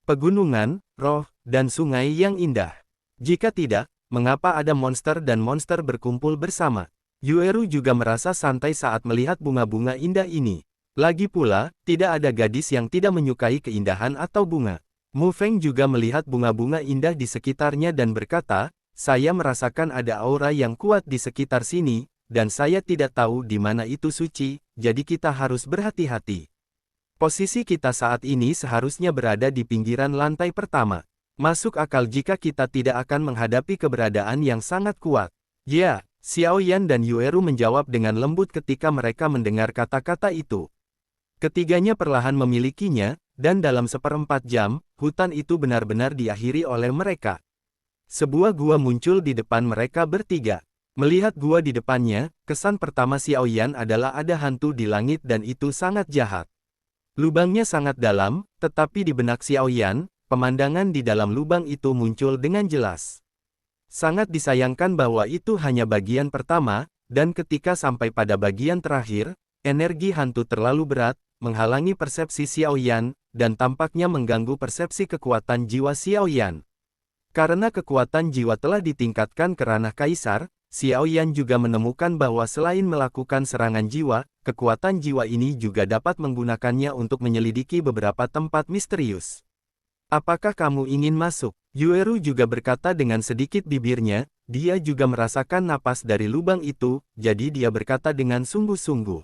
[SPEAKER 2] pegunungan, roh, dan sungai yang indah. Jika tidak, mengapa ada monster dan monster berkumpul bersama? Yueru juga merasa santai saat melihat bunga-bunga indah ini. Lagi pula, tidak ada gadis yang tidak menyukai keindahan atau bunga. Mu Feng juga melihat bunga-bunga indah di sekitarnya dan berkata, saya merasakan ada aura yang kuat di sekitar sini, dan saya tidak tahu di mana itu suci, jadi kita harus berhati-hati. Posisi kita saat ini seharusnya berada di pinggiran lantai pertama. Masuk akal jika kita tidak akan menghadapi keberadaan yang sangat kuat. Ya. Xiao Yan dan Yueru menjawab dengan lembut ketika mereka mendengar kata-kata itu. Ketiganya perlahan memilikinya, dan dalam 1/4 jam, hutan itu benar-benar diakhiri oleh mereka. Sebuah gua muncul di depan mereka bertiga. Melihat gua di depannya, kesan pertama Xiao Yan adalah ada hantu di langit dan itu sangat jahat. Lubangnya sangat dalam, tetapi di benak Xiao Yan, pemandangan di dalam lubang itu muncul dengan jelas. Sangat disayangkan bahwa itu hanya bagian pertama, dan ketika sampai pada bagian terakhir, energi hantu terlalu berat, menghalangi persepsi Xiao Yan, dan tampaknya mengganggu persepsi kekuatan jiwa Xiao Yan. Karena kekuatan jiwa telah ditingkatkan ke ranah kaisar, Xiao Yan juga menemukan bahwa selain melakukan serangan jiwa, kekuatan jiwa ini juga dapat menggunakannya untuk menyelidiki beberapa tempat misterius. Apakah kamu ingin masuk? Yueru juga berkata dengan sedikit bibirnya, dia juga merasakan napas dari lubang itu, jadi dia berkata dengan sungguh-sungguh.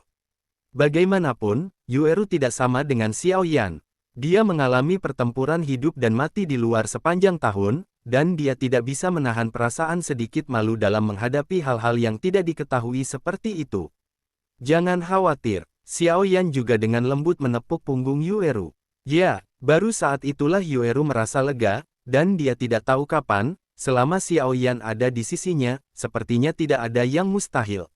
[SPEAKER 2] Bagaimanapun, Yueru tidak sama dengan Xiao Yan. Dia mengalami pertempuran hidup dan mati di luar sepanjang tahun, dan dia tidak bisa menahan perasaan sedikit malu dalam menghadapi hal-hal yang tidak diketahui seperti itu. Jangan khawatir, Xiao Yan juga dengan lembut menepuk punggung Yueru. Ya, baru saat itulah Yueru merasa lega, dan dia tidak tahu kapan, selama Xiao Yan ada di sisinya, sepertinya tidak ada yang mustahil.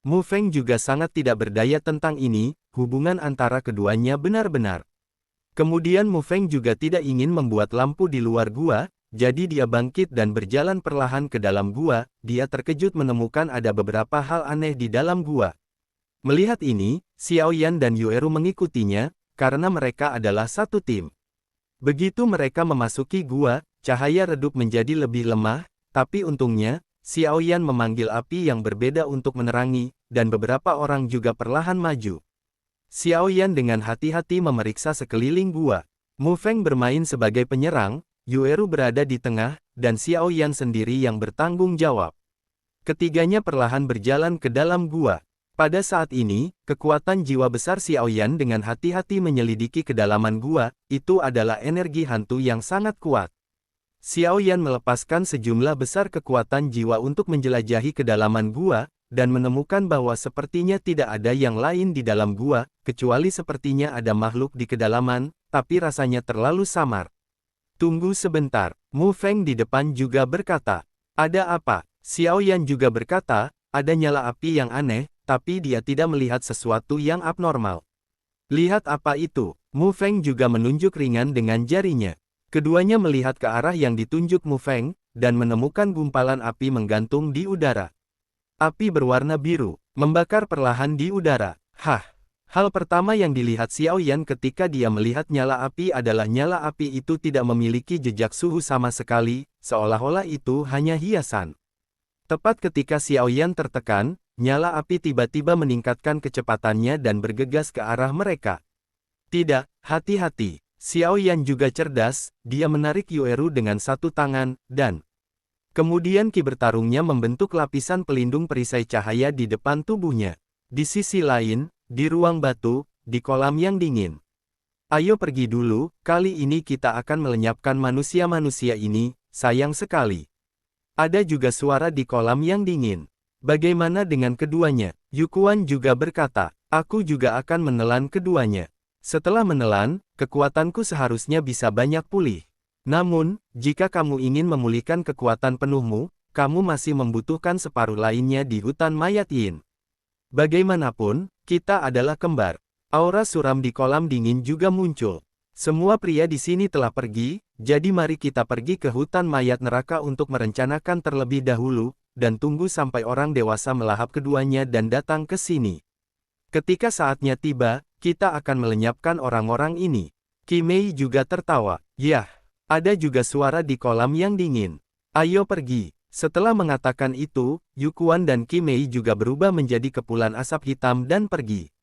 [SPEAKER 2] Mu Feng juga sangat tidak berdaya tentang ini, hubungan antara keduanya benar-benar. Kemudian Mu Feng juga tidak ingin membuat lampu di luar gua, jadi dia bangkit dan berjalan perlahan ke dalam gua. Dia terkejut menemukan ada beberapa hal aneh di dalam gua. Melihat ini, Xiao Yan dan Yueru mengikutinya, karena mereka adalah satu tim. Begitu mereka memasuki gua, cahaya redup menjadi lebih lemah, tapi untungnya, Xiao Yan memanggil api yang berbeda untuk menerangi, dan beberapa orang juga perlahan maju. Xiao Yan dengan hati-hati memeriksa sekeliling gua. Mu Feng bermain sebagai penyerang, Yueru berada di tengah, dan Xiao Yan sendiri yang bertanggung jawab. Ketiganya perlahan berjalan ke dalam gua. Pada saat ini, kekuatan jiwa besar Xiao Yan dengan hati-hati menyelidiki kedalaman gua, itu adalah energi hantu yang sangat kuat. Xiao Yan melepaskan sejumlah besar kekuatan jiwa untuk menjelajahi kedalaman gua, dan menemukan bahwa sepertinya tidak ada yang lain di dalam gua, kecuali sepertinya ada makhluk di kedalaman, tapi rasanya terlalu samar. Tunggu sebentar, Mu Feng di depan juga berkata. Ada apa? Xiao Yan juga berkata, ada nyala api yang aneh, tapi dia tidak melihat sesuatu yang abnormal. Lihat apa itu? Mu Feng juga menunjuk ringan dengan jarinya. Keduanya melihat ke arah yang ditunjuk Mu Feng, dan menemukan gumpalan api menggantung di udara. Api berwarna biru, membakar perlahan di udara. Hah! Hal pertama yang dilihat Xiao Yan ketika dia melihat nyala api adalah nyala api itu tidak memiliki jejak suhu sama sekali, seolah-olah itu hanya hiasan. Tepat ketika Xiao Yan tertekan, nyala api tiba-tiba meningkatkan kecepatannya dan bergegas ke arah mereka. Tidak, hati-hati. Xiao Yan juga cerdas, dia menarik Yueru dengan satu tangan, dan kemudian ki bertarungnya membentuk lapisan pelindung perisai cahaya di depan tubuhnya. Di sisi lain, di ruang batu, di kolam yang dingin. Ayo pergi dulu, kali ini kita akan melenyapkan manusia-manusia ini, sayang sekali. Ada juga suara di kolam yang dingin. Bagaimana dengan keduanya? Yukuan juga berkata, aku juga akan menelan keduanya. Setelah menelan, kekuatanku seharusnya bisa banyak pulih. Namun, jika kamu ingin memulihkan kekuatan penuhmu, kamu masih membutuhkan separuh lainnya di hutan mayat Yin. Bagaimanapun, kita adalah kembar. Aura suram di kolam dingin juga muncul. Semua pria di sini telah pergi, jadi mari kita pergi ke hutan mayat neraka untuk merencanakan terlebih dahulu, dan tunggu sampai orang dewasa melahap keduanya dan datang ke sini. Ketika saatnya tiba, kita akan melenyapkan orang-orang ini. Qi Mei juga tertawa. Yah, ada juga suara di kolam yang dingin. Ayo pergi. Setelah mengatakan itu, Yukuan dan Qi Mei juga berubah menjadi kepulan asap hitam dan pergi.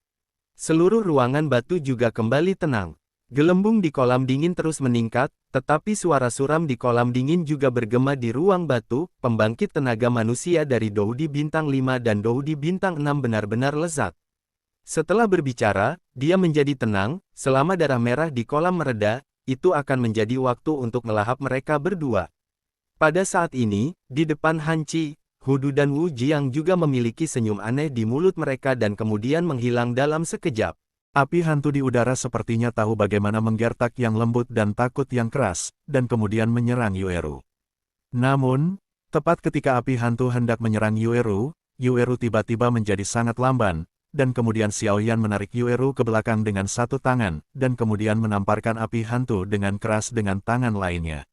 [SPEAKER 2] Seluruh ruangan batu juga kembali tenang. Gelembung di kolam dingin terus meningkat, tetapi suara suram di kolam dingin juga bergema di ruang batu. Pembangkit tenaga manusia dari Doudi Bintang 5 dan Doudi Bintang 6 benar-benar lezat. Setelah berbicara, dia menjadi tenang, selama darah merah di kolam mereda, itu akan menjadi waktu untuk melahap mereka berdua. Pada saat ini, di depan Han Qi, Hudu dan Wu Jiang juga memiliki senyum aneh di mulut mereka dan kemudian menghilang dalam sekejap.
[SPEAKER 1] Api hantu di udara sepertinya tahu bagaimana menggertak yang lembut dan takut yang keras, dan kemudian menyerang Yueru. Namun, tepat ketika api hantu hendak menyerang Yueru, Yueru tiba-tiba menjadi sangat lamban, dan kemudian Xiao Yan menarik Yueru ke belakang dengan satu tangan, dan kemudian menamparkan api hantu dengan keras dengan tangan lainnya.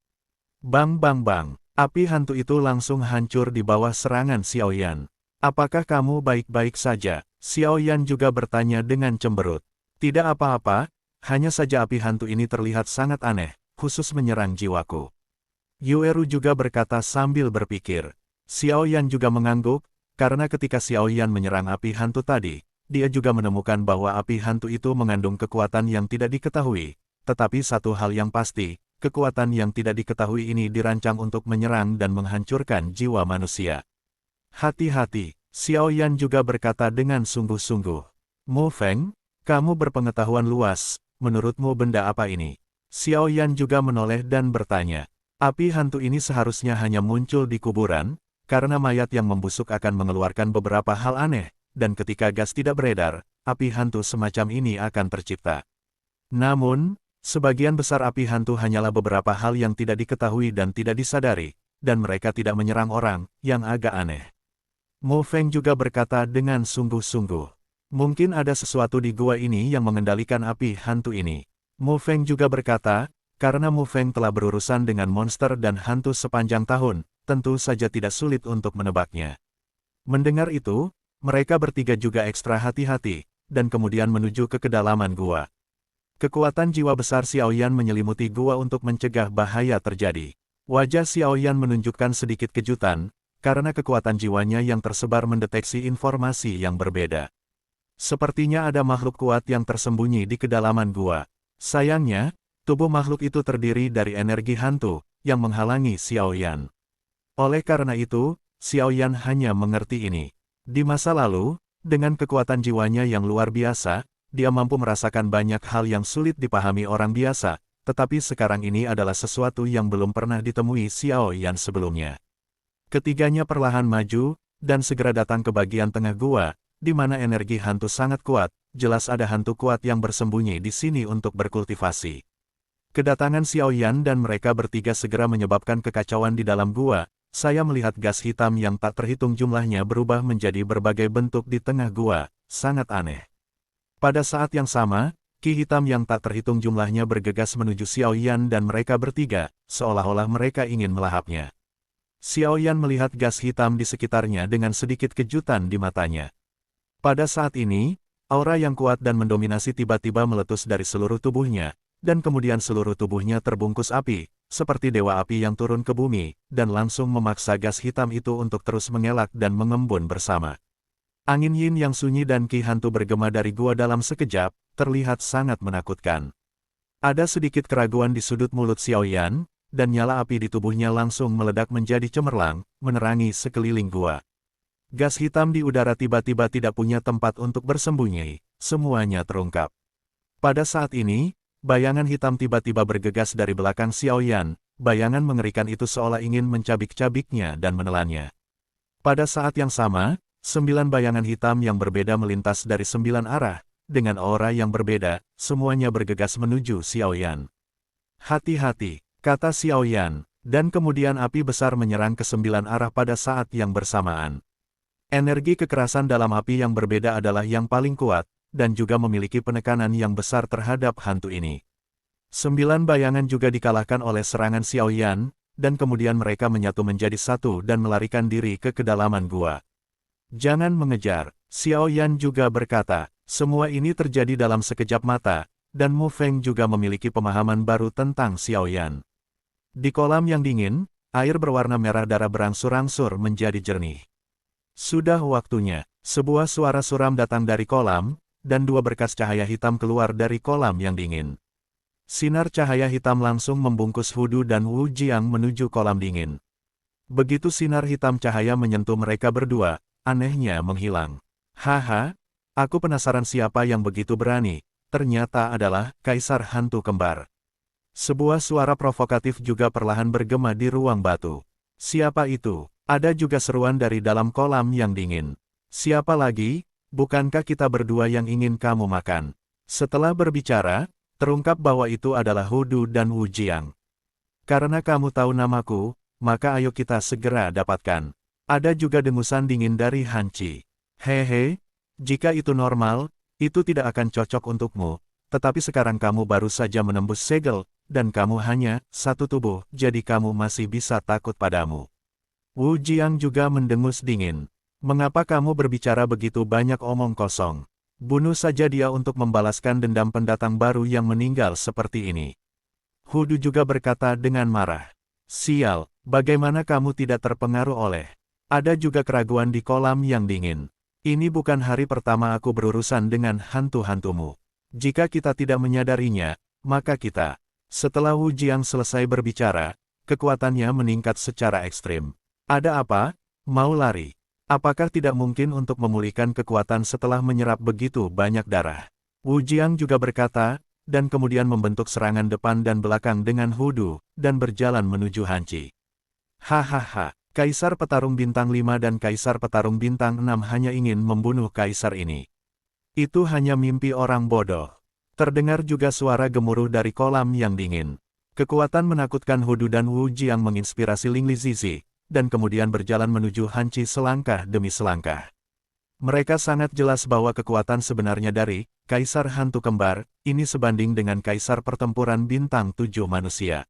[SPEAKER 1] Bang bang bang, api hantu itu langsung hancur di bawah serangan Xiao Yan. Apakah kamu baik-baik saja? Xiao Yan juga bertanya dengan cemberut. Tidak apa-apa, hanya saja api hantu ini terlihat sangat aneh, khusus menyerang jiwaku. Yueru juga berkata sambil berpikir. Xiao Yan juga mengangguk, karena ketika Xiao Yan menyerang api hantu tadi, dia juga menemukan bahwa api hantu itu mengandung kekuatan yang tidak diketahui. Tetapi satu hal yang pasti, kekuatan yang tidak diketahui ini dirancang untuk menyerang dan menghancurkan jiwa manusia. Hati-hati, Xiao Yan juga berkata dengan sungguh-sungguh. Mu Feng, kamu berpengetahuan luas, menurutmu benda apa ini? Xiao Yan juga menoleh dan bertanya. Api hantu ini seharusnya hanya muncul di kuburan, karena mayat yang membusuk akan mengeluarkan beberapa hal aneh, dan ketika gas tidak beredar, api hantu semacam ini akan tercipta. Namun, sebagian besar api hantu hanyalah beberapa hal yang tidak diketahui dan tidak disadari, dan mereka tidak menyerang orang, yang agak aneh. Mu Feng juga berkata dengan sungguh-sungguh. Mungkin ada sesuatu di gua ini yang mengendalikan api hantu ini. Mu Feng juga berkata, karena Mu Feng telah berurusan dengan monster dan hantu sepanjang tahun, tentu saja tidak sulit untuk menebaknya. Mendengar itu, mereka bertiga juga ekstra hati-hati, dan kemudian menuju ke kedalaman gua. Kekuatan jiwa besar Xiao Yan menyelimuti gua untuk mencegah bahaya terjadi. Wajah Xiao Yan menunjukkan sedikit kejutan, karena kekuatan jiwanya yang tersebar mendeteksi informasi yang berbeda. Sepertinya ada makhluk kuat yang tersembunyi di kedalaman gua. Sayangnya, tubuh makhluk itu terdiri dari energi hantu, yang menghalangi Xiao Yan. Oleh karena itu, Xiao Yan hanya mengerti ini. Di masa lalu, dengan kekuatan jiwanya yang luar biasa, dia mampu merasakan banyak hal yang sulit dipahami orang biasa, tetapi sekarang ini adalah sesuatu yang belum pernah ditemui Xiao Yan sebelumnya. Ketiganya perlahan maju, dan segera datang ke bagian tengah gua, di mana energi hantu sangat kuat, jelas ada hantu kuat yang bersembunyi di sini untuk berkultivasi. Kedatangan Xiao Yan dan mereka bertiga segera menyebabkan kekacauan di dalam gua. Saya melihat gas hitam yang tak terhitung jumlahnya berubah menjadi berbagai bentuk di tengah gua, sangat aneh. Pada saat yang sama, ki hitam yang tak terhitung jumlahnya bergegas menuju Xiao Yan dan mereka bertiga, seolah-olah mereka ingin melahapnya. Xiao Yan melihat gas hitam di sekitarnya dengan sedikit kejutan di matanya. Pada saat ini, aura yang kuat dan mendominasi tiba-tiba meletus dari seluruh tubuhnya, dan kemudian seluruh tubuhnya terbungkus api, seperti dewa api yang turun ke bumi, dan langsung memaksa gas hitam itu untuk terus mengelak dan mengembun bersama. Angin yin yang sunyi dan ki hantu bergema dari gua dalam sekejap, terlihat sangat menakutkan. Ada sedikit keraguan di sudut mulut Xiao Yan, dan nyala api di tubuhnya langsung meledak menjadi cemerlang, menerangi sekeliling gua. Gas hitam di udara tiba-tiba tidak punya tempat untuk bersembunyi, semuanya terungkap. Pada saat ini, bayangan hitam tiba-tiba bergegas dari belakang Xiao Yan, bayangan mengerikan itu seolah ingin mencabik-cabiknya dan menelannya. Pada saat yang sama, 9 bayangan hitam yang berbeda melintas dari 9 arah, dengan aura yang berbeda, semuanya bergegas menuju Xiao Yan. Hati-hati, kata Xiao Yan, dan kemudian api besar menyerang ke 9 arah pada saat yang bersamaan. Energi kekerasan dalam api yang berbeda adalah yang paling kuat, dan juga memiliki penekanan yang besar terhadap hantu ini. 9 bayangan juga dikalahkan oleh serangan Xiao Yan, dan kemudian mereka menyatu menjadi satu dan melarikan diri ke kedalaman gua. Jangan mengejar, Xiao Yan juga berkata, semua ini terjadi dalam sekejap mata, dan Mu Feng juga memiliki pemahaman baru tentang Xiao Yan. Di kolam yang dingin, air berwarna merah darah berangsur-angsur menjadi jernih. Sudah waktunya, sebuah suara suram datang dari kolam, dan 2 berkas cahaya hitam keluar dari kolam yang dingin. Sinar cahaya hitam langsung membungkus Hudu dan Wu Jiang menuju kolam dingin. Begitu sinar hitam cahaya menyentuh mereka berdua, anehnya menghilang. Haha, aku penasaran siapa yang begitu berani, ternyata adalah Kaisar Hantu Kembar. Sebuah suara provokatif juga perlahan bergema di ruang batu. Siapa itu? Ada juga seruan dari dalam kolam yang dingin. Siapa lagi? Bukankah kita berdua yang ingin kamu makan? Setelah berbicara, terungkap bahwa itu adalah Hudu dan Wu Jiang. Karena kamu tahu namaku, maka ayo kita segera dapatkan. Ada juga dengusan dingin dari Han Qi. Hehe, jika itu normal, itu tidak akan cocok untukmu, tetapi sekarang kamu baru saja menembus segel, dan kamu hanya satu tubuh, jadi kamu masih bisa takut padamu. Wu Jiang juga mendengus dingin. Mengapa kamu berbicara begitu banyak omong kosong? Bunuh saja dia untuk membalaskan dendam pendatang baru yang meninggal seperti ini. Hudu juga berkata dengan marah. Sial, bagaimana kamu tidak terpengaruh oleh? Ada juga keraguan di kolam yang dingin. Ini bukan hari pertama aku berurusan dengan hantu-hantumu. Jika kita tidak menyadarinya, maka kita. Setelah Wu Jiang selesai berbicara, kekuatannya meningkat secara ekstrim. Ada apa? Mau lari? Apakah tidak mungkin untuk memulihkan kekuatan setelah menyerap begitu banyak darah? Wu Jiang juga berkata, dan kemudian membentuk serangan depan dan belakang dengan Hudu, dan berjalan menuju Hanci. Hahaha, Kaisar Petarung Bintang 5 dan Kaisar Petarung Bintang 6 hanya ingin membunuh Kaisar ini. Itu hanya mimpi orang bodoh. Terdengar juga suara gemuruh dari kolam yang dingin. Kekuatan menakutkan Hudu dan Wu Jiang menginspirasi Ling Li Zizi, dan kemudian berjalan menuju Hanci selangkah demi selangkah. Mereka sangat jelas bahwa kekuatan sebenarnya dari Kaisar Hantu Kembar ini sebanding dengan Kaisar Pertempuran Bintang 7 manusia.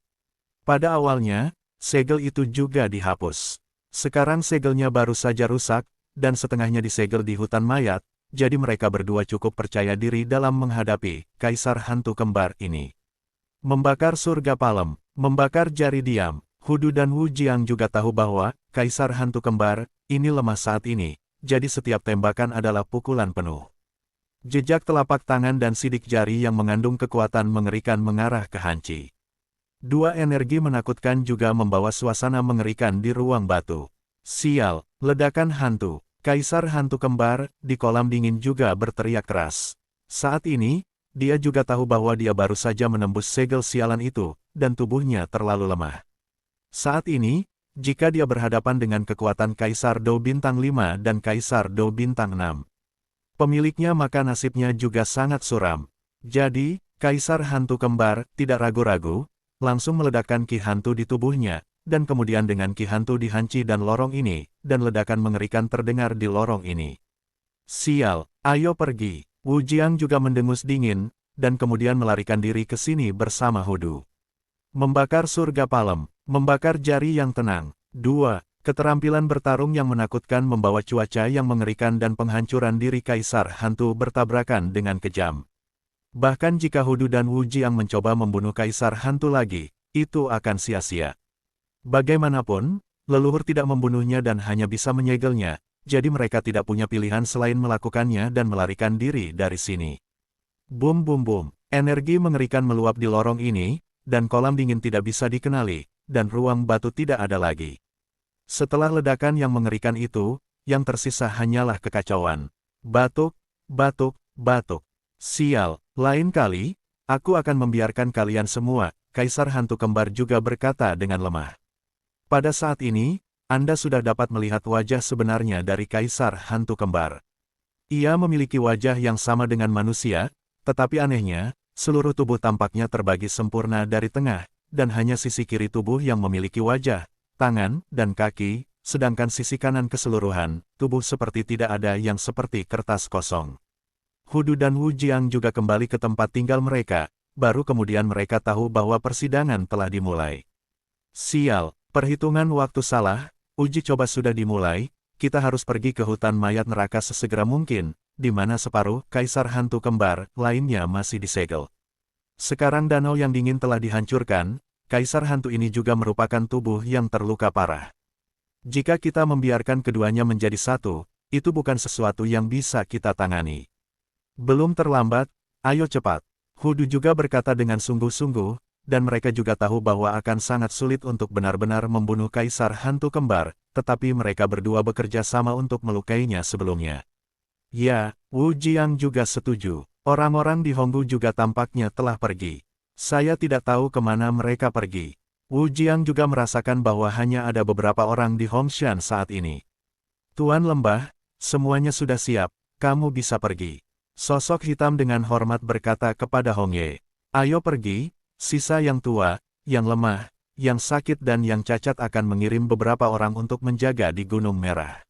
[SPEAKER 1] Pada awalnya, segel itu juga dihapus. Sekarang segelnya baru saja rusak, dan setengahnya disegel di hutan mayat, jadi mereka berdua cukup percaya diri dalam menghadapi Kaisar Hantu Kembar ini. Membakar surga palem, membakar jari diam, Hudu dan Wu Jiang juga tahu bahwa Kaisar Hantu Kembar ini lemah saat ini. Jadi setiap tembakan adalah pukulan penuh. Jejak telapak tangan dan sidik jari yang mengandung kekuatan mengerikan mengarah ke Hanci. Dua energi menakutkan juga membawa suasana mengerikan di ruang batu. Sial, ledakan hantu. Kaisar Hantu Kembar di kolam dingin juga berteriak keras. Saat ini, dia juga tahu bahwa dia baru saja menembus segel sialan itu, dan tubuhnya terlalu lemah. Saat ini, jika dia berhadapan dengan kekuatan Kaisar Dou Bintang 5 dan Kaisar Dou Bintang 6. Pemiliknya maka nasibnya juga sangat suram. Jadi, Kaisar Hantu Kembar tidak ragu-ragu, langsung meledakkan ki hantu di tubuhnya, dan kemudian dengan ki hantu di Hanci dan lorong ini, dan ledakan mengerikan terdengar di lorong ini. Sial, ayo pergi. Wu Jiang juga mendengus dingin, dan kemudian melarikan diri ke sini bersama Hudu. Membakar surga palem. Membakar jari yang tenang. 2. Keterampilan bertarung yang menakutkan membawa cuaca yang mengerikan dan penghancuran diri Kaisar Hantu bertabrakan dengan kejam. Bahkan jika Hudu dan Wu Jiang mencoba membunuh Kaisar Hantu lagi, itu akan sia-sia. Bagaimanapun, leluhur tidak membunuhnya dan hanya bisa menyegelnya, jadi mereka tidak punya pilihan selain melakukannya dan melarikan diri dari sini. Bum bum bum, energi mengerikan meluap di lorong ini, dan kolam dingin tidak bisa dikenali, dan ruang batu tidak ada lagi. Setelah ledakan yang mengerikan itu, yang tersisa hanyalah kekacauan. Batuk, batuk, batuk. Sial, lain kali, aku akan membiarkan kalian semua, Kaisar Hantu Kembar juga berkata dengan lemah. Pada saat ini, Anda sudah dapat melihat wajah sebenarnya dari Kaisar Hantu Kembar. Ia memiliki wajah yang sama dengan manusia, tetapi anehnya, seluruh tubuh tampaknya terbagi sempurna dari tengah, dan hanya sisi kiri tubuh yang memiliki wajah, tangan, dan kaki, sedangkan sisi kanan keseluruhan, tubuh seperti tidak ada yang seperti kertas kosong. Hudu dan Wu Jiang juga kembali ke tempat tinggal mereka, baru kemudian mereka tahu bahwa persidangan telah dimulai. Sial, perhitungan waktu salah, uji coba sudah dimulai, kita harus pergi ke hutan mayat neraka sesegera mungkin, di mana separuh Kaisar Hantu Kembar lainnya masih disegel. Sekarang danau yang dingin telah dihancurkan, Kaisar Hantu ini juga merupakan tubuh yang terluka parah. Jika kita membiarkan keduanya menjadi satu, itu bukan sesuatu yang bisa kita tangani. Belum terlambat, ayo cepat. Hudu juga berkata dengan sungguh-sungguh, dan mereka juga tahu bahwa akan sangat sulit untuk benar-benar membunuh Kaisar Hantu Kembar, tetapi mereka berdua bekerja sama untuk melukainya sebelumnya. Ya, Wu Jiang juga setuju. Orang-orang di Honggu juga tampaknya telah pergi. Saya tidak tahu kemana mereka pergi. Wu Jiang juga merasakan bahwa hanya ada beberapa orang di Hongshan saat ini. Tuan Lembah, semuanya sudah siap, kamu bisa pergi. Sosok hitam dengan hormat berkata kepada Hong Ye. Ayo pergi, sisa yang tua, yang lemah, yang sakit dan yang cacat akan mengirim beberapa orang untuk menjaga di Gunung Merah.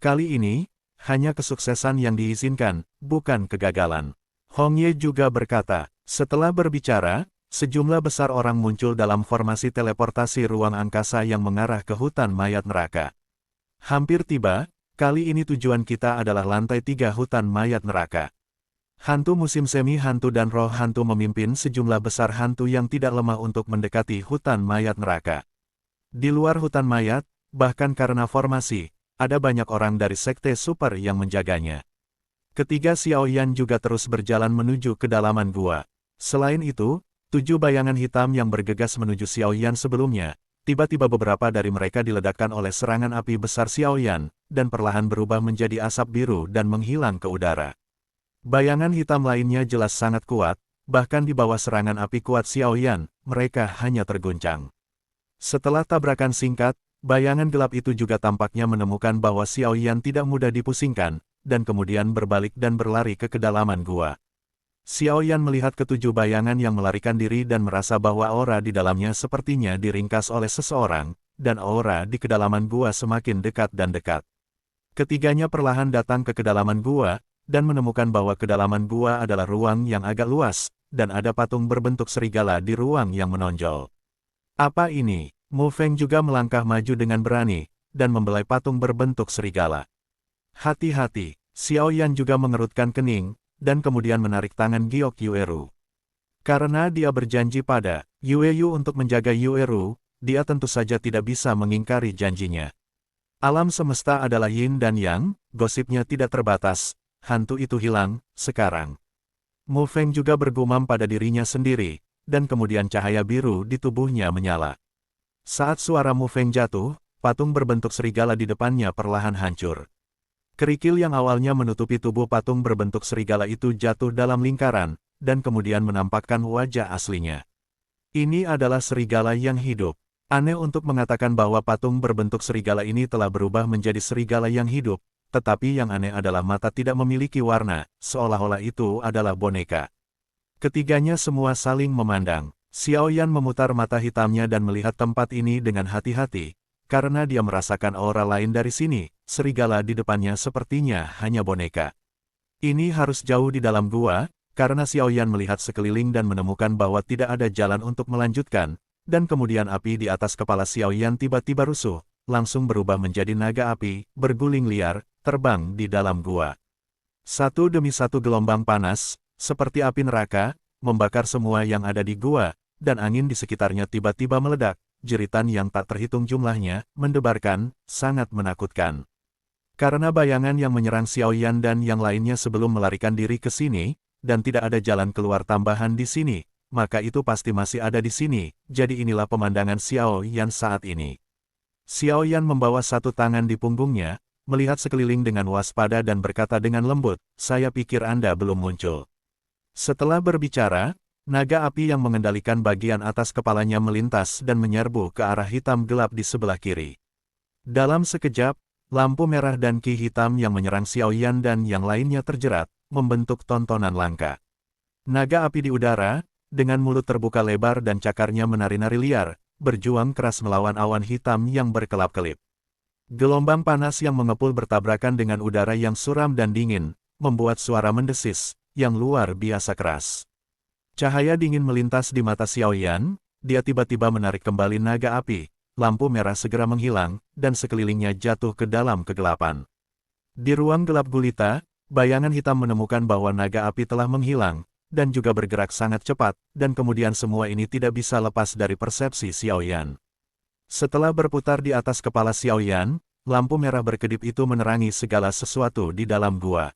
[SPEAKER 1] Kali ini, hanya kesuksesan yang diizinkan, bukan kegagalan. Hong Ye juga berkata, setelah berbicara, sejumlah besar orang muncul dalam formasi teleportasi ruang angkasa yang mengarah ke hutan mayat neraka. Hampir tiba, kali ini tujuan kita adalah lantai 3 hutan mayat neraka. Hantu musim semi hantu dan roh hantu memimpin sejumlah besar hantu yang tidak lemah untuk mendekati hutan mayat neraka. Di luar hutan mayat, bahkan karena formasi, ada banyak orang dari Sekte Super yang menjaganya. Ketiga Xiao Yan juga terus berjalan menuju kedalaman gua. Selain itu, 7 bayangan hitam yang bergegas menuju Xiao Yan sebelumnya, tiba-tiba beberapa dari mereka diledakkan oleh serangan api besar Xiao Yan, dan perlahan berubah menjadi asap biru dan menghilang ke udara. Bayangan hitam lainnya jelas sangat kuat, bahkan di bawah serangan api kuat Xiao Yan, mereka hanya terguncang. Setelah tabrakan singkat, bayangan gelap itu juga tampaknya menemukan bahwa Xiao Yan tidak mudah dipusingkan, dan kemudian berbalik dan berlari ke kedalaman gua. Xiao Yan melihat ketujuh bayangan yang melarikan diri dan merasa bahwa aura di dalamnya sepertinya diringkas oleh seseorang, dan aura di kedalaman gua semakin dekat dan dekat. Ketiganya perlahan datang ke kedalaman gua, dan menemukan bahwa kedalaman gua adalah ruang yang agak luas, dan ada patung berbentuk serigala di ruang yang menonjol. Apa ini? Mu Feng juga melangkah maju dengan berani, dan membelai patung berbentuk serigala. Hati-hati, Xiao Yan juga mengerutkan kening, dan kemudian menarik tangan Giok Yueru. Karena dia berjanji pada Yueyu untuk menjaga Yueru, dia tentu saja tidak bisa mengingkari janjinya. Alam semesta adalah yin dan yang, gosipnya tidak terbatas, hantu itu hilang, sekarang. Mu Feng juga bergumam pada dirinya sendiri, dan kemudian cahaya biru di tubuhnya menyala. Saat suara Mu Feng jatuh, patung berbentuk serigala di depannya perlahan hancur. Kerikil yang awalnya menutupi tubuh patung berbentuk serigala itu jatuh dalam lingkaran, dan kemudian menampakkan wajah aslinya. Ini adalah serigala yang hidup. Aneh untuk mengatakan bahwa patung berbentuk serigala ini telah berubah menjadi serigala yang hidup, tetapi yang aneh adalah mata tidak memiliki warna, seolah-olah itu adalah boneka. Ketiganya semua saling memandang. Xiao Yan memutar mata hitamnya dan melihat tempat ini dengan hati-hati, karena dia merasakan aura lain dari sini. Serigala di depannya sepertinya hanya boneka. Ini harus jauh di dalam gua, karena Xiao Yan melihat sekeliling dan menemukan bahwa tidak ada jalan untuk melanjutkan, dan kemudian api di atas kepala Xiao Yan tiba-tiba rusuh, langsung berubah menjadi naga api, berguling liar, terbang di dalam gua. Satu demi satu gelombang panas, seperti api neraka, membakar semua yang ada di gua, dan angin di sekitarnya tiba-tiba meledak, jeritan yang tak terhitung jumlahnya, mendebarkan, sangat menakutkan. Karena bayangan yang menyerang Xiao Yan dan yang lainnya sebelum melarikan diri ke sini, dan tidak ada jalan keluar tambahan di sini, maka itu pasti masih ada di sini, jadi inilah pemandangan Xiao Yan saat ini. Xiao Yan membawa satu tangan di punggungnya, melihat sekeliling dengan waspada dan berkata dengan lembut, "Saya pikir Anda belum muncul." Setelah berbicara, naga api yang mengendalikan bagian atas kepalanya melintas dan menyerbu ke arah hitam gelap di sebelah kiri. Dalam sekejap, lampu merah dan ki hitam yang menyerang Xiao Yan dan yang lainnya terjerat, membentuk tontonan langka. Naga api di udara, dengan mulut terbuka lebar dan cakarnya menari-nari liar, berjuang keras melawan awan hitam yang berkelap-kelip. Gelombang panas yang mengepul bertabrakan dengan udara yang suram dan dingin, membuat suara mendesis, yang luar biasa keras. Cahaya dingin melintas di mata Xiao Yan, dia tiba-tiba menarik kembali naga api. Lampu merah segera menghilang, dan sekelilingnya jatuh ke dalam kegelapan. Di ruang gelap gulita, bayangan hitam menemukan bahwa naga api telah menghilang, dan juga bergerak sangat cepat, dan kemudian semua ini tidak bisa lepas dari persepsi Xiao Yan. Setelah berputar di atas kepala Xiao Yan, lampu merah berkedip itu menerangi segala sesuatu di dalam gua.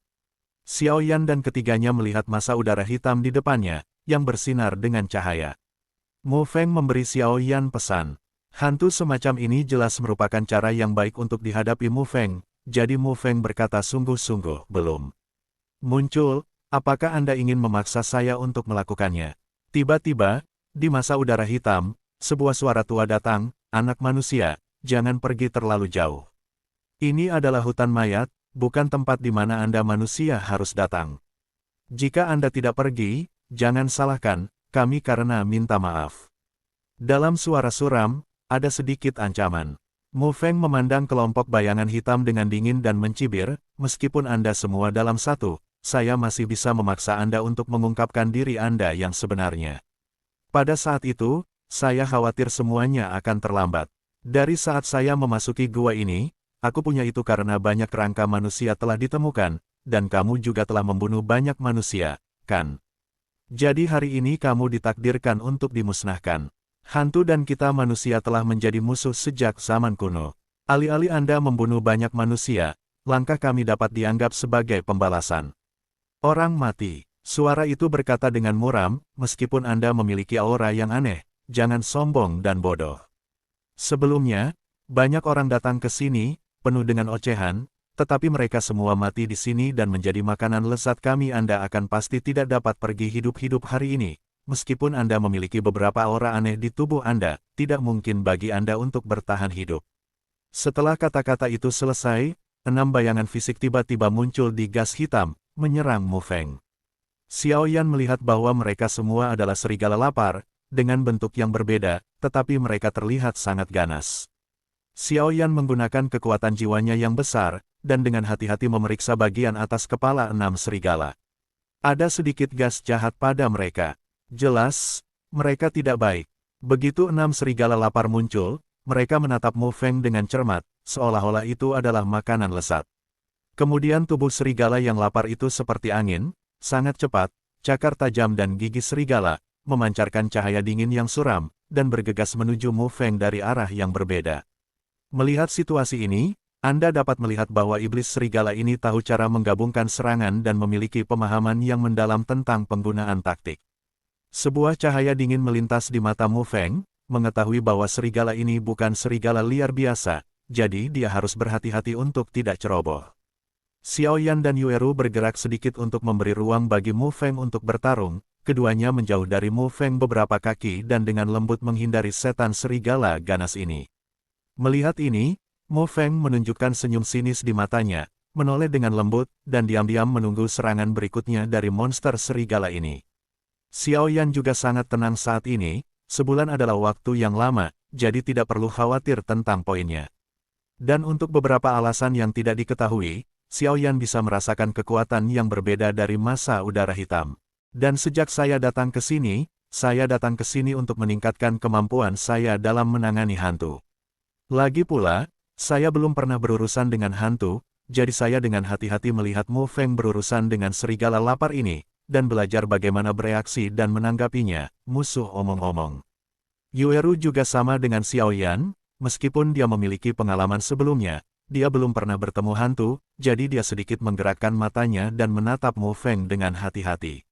[SPEAKER 1] Xiao Yan dan ketiganya melihat masa udara hitam di depannya, yang bersinar dengan cahaya. Mu Feng memberi Xiao Yan pesan. Hantu semacam ini jelas merupakan cara yang baik untuk dihadapi Mu Feng, jadi Mu Feng berkata sungguh-sungguh, "Belum muncul, apakah Anda ingin memaksa saya untuk melakukannya?" Tiba-tiba, di masa udara hitam, sebuah suara tua datang, "Anak manusia, jangan pergi terlalu jauh. Ini adalah hutan mayat, bukan tempat di mana Anda manusia harus datang. Jika Anda tidak pergi, jangan salahkan kami karena minta maaf." Dalam suara suram, ada sedikit ancaman. Mu Feng memandang kelompok bayangan hitam dengan dingin dan mencibir, "Meskipun Anda semua dalam satu, saya masih bisa memaksa Anda untuk mengungkapkan diri Anda yang sebenarnya. Pada saat itu, saya khawatir semuanya akan terlambat. Dari saat saya memasuki gua ini, aku punya itu karena banyak kerangka manusia telah ditemukan, dan kamu juga telah membunuh banyak manusia, kan? Jadi hari ini kamu ditakdirkan untuk dimusnahkan. Hantu dan kita manusia telah menjadi musuh sejak zaman kuno. Alih-alih Anda membunuh banyak manusia, langkah kami dapat dianggap sebagai pembalasan. Orang mati. Suara itu berkata dengan muram, meskipun Anda memiliki aura yang aneh, jangan sombong dan bodoh. Sebelumnya, banyak orang datang ke sini, penuh dengan ocehan, tetapi mereka semua mati di sini dan menjadi makanan lezat kami. Anda akan pasti tidak dapat pergi hidup-hidup hari ini. Meskipun Anda memiliki beberapa aura aneh di tubuh Anda, tidak mungkin bagi Anda untuk bertahan hidup. Setelah kata-kata itu selesai, 6 bayangan fisik tiba-tiba muncul di gas hitam, menyerang Mu Feng. Xiao Yan melihat bahwa mereka semua adalah serigala lapar, dengan bentuk yang berbeda, tetapi mereka terlihat sangat ganas. Xiao Yan menggunakan kekuatan jiwanya yang besar, dan dengan hati-hati memeriksa bagian atas kepala 6 serigala. Ada sedikit gas jahat pada mereka. Jelas, mereka tidak baik. Begitu 6 serigala lapar muncul, mereka menatap Mu Feng dengan cermat, seolah-olah itu adalah makanan lezat. Kemudian tubuh serigala yang lapar itu seperti angin, sangat cepat, cakar tajam dan gigi serigala, memancarkan cahaya dingin yang suram, dan bergegas menuju Mu Feng dari arah yang berbeda. Melihat situasi ini, Anda dapat melihat bahwa iblis serigala ini tahu cara menggabungkan serangan dan memiliki pemahaman yang mendalam tentang penggunaan taktik. Sebuah cahaya dingin melintas di mata Mu Feng, mengetahui bahwa serigala ini bukan serigala liar biasa, jadi dia harus berhati-hati untuk tidak ceroboh. Xiao Yan dan Yueru bergerak sedikit untuk memberi ruang bagi Mu Feng untuk bertarung, keduanya menjauh dari Mu Feng beberapa kaki dan dengan lembut menghindari setan serigala ganas ini. Melihat ini, Mu Feng menunjukkan senyum sinis di matanya, menoleh dengan lembut, dan diam-diam menunggu serangan berikutnya dari monster serigala ini. Xiao Yan juga sangat tenang saat ini, sebulan adalah waktu yang lama, jadi tidak perlu khawatir tentang poinnya. Dan untuk beberapa alasan yang tidak diketahui, Xiao Yan bisa merasakan kekuatan yang berbeda dari masa udara hitam. Dan sejak saya datang ke sini untuk meningkatkan kemampuan saya dalam menangani hantu. Lagi pula, saya belum pernah berurusan dengan hantu, jadi saya dengan hati-hati melihat Mu Feng berurusan dengan serigala lapar ini, dan belajar bagaimana bereaksi dan menanggapinya, musuh omong-omong. Yueru juga sama dengan Xiao Yan, meskipun dia memiliki pengalaman sebelumnya, dia belum pernah bertemu hantu, jadi dia sedikit menggerakkan matanya dan menatap Mu Feng dengan hati-hati.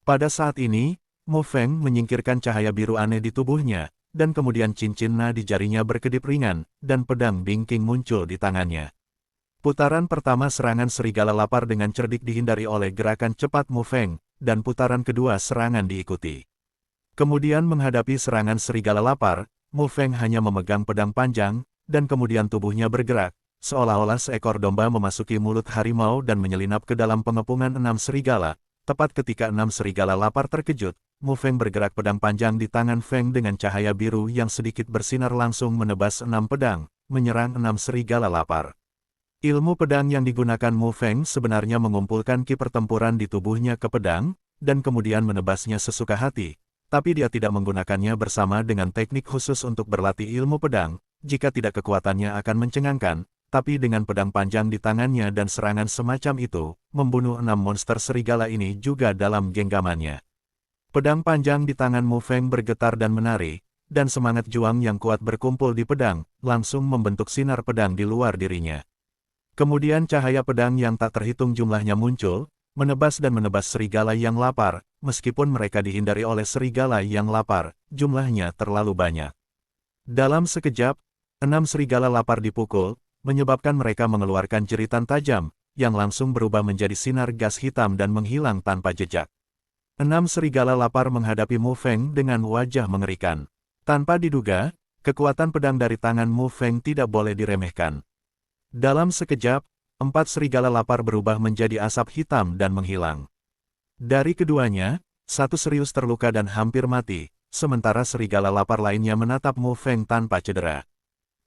[SPEAKER 1] Pada saat ini, Mu Feng menyingkirkan cahaya biru aneh di tubuhnya, dan kemudian cincin Na di jarinya berkedip ringan, dan pedang bingking muncul di tangannya. Putaran pertama serangan serigala lapar dengan cerdik dihindari oleh gerakan cepat Mu Feng, dan putaran kedua serangan diikuti. Kemudian menghadapi serangan serigala lapar, Mu Feng hanya memegang pedang panjang, dan kemudian tubuhnya bergerak, seolah-olah seekor domba memasuki mulut harimau dan menyelinap ke dalam pengepungan 6 serigala. Tepat ketika 6 serigala lapar terkejut, Mu Feng bergerak pedang panjang di tangan Feng dengan cahaya biru yang sedikit bersinar langsung menebas 6 pedang, menyerang 6 serigala lapar. Ilmu pedang yang digunakan Mu Feng sebenarnya mengumpulkan ki pertempuran di tubuhnya ke pedang, dan kemudian menebasnya sesuka hati, tapi dia tidak menggunakannya bersama dengan teknik khusus untuk berlatih ilmu pedang, jika tidak kekuatannya akan mencengangkan, tapi dengan pedang panjang di tangannya dan serangan semacam itu, membunuh 6 monster serigala ini juga dalam genggamannya. Pedang panjang di tangan Mu Feng bergetar dan menari, dan semangat juang yang kuat berkumpul di pedang, langsung membentuk sinar pedang di luar dirinya. Kemudian cahaya pedang yang tak terhitung jumlahnya muncul, menebas dan menebas serigala yang lapar, meskipun mereka dihindari oleh serigala yang lapar, jumlahnya terlalu banyak. Dalam sekejap, 6 serigala lapar dipukul, menyebabkan mereka mengeluarkan jeritan tajam, yang langsung berubah menjadi sinar gas hitam dan menghilang tanpa jejak. 6 serigala lapar menghadapi Mu Feng dengan wajah mengerikan. Tanpa diduga, kekuatan pedang dari tangan Mu Feng tidak boleh diremehkan. Dalam sekejap, 4 serigala lapar berubah menjadi asap hitam dan menghilang. Dari keduanya, satu serius terluka dan hampir mati, sementara serigala lapar lainnya menatap Mu Feng tanpa cedera.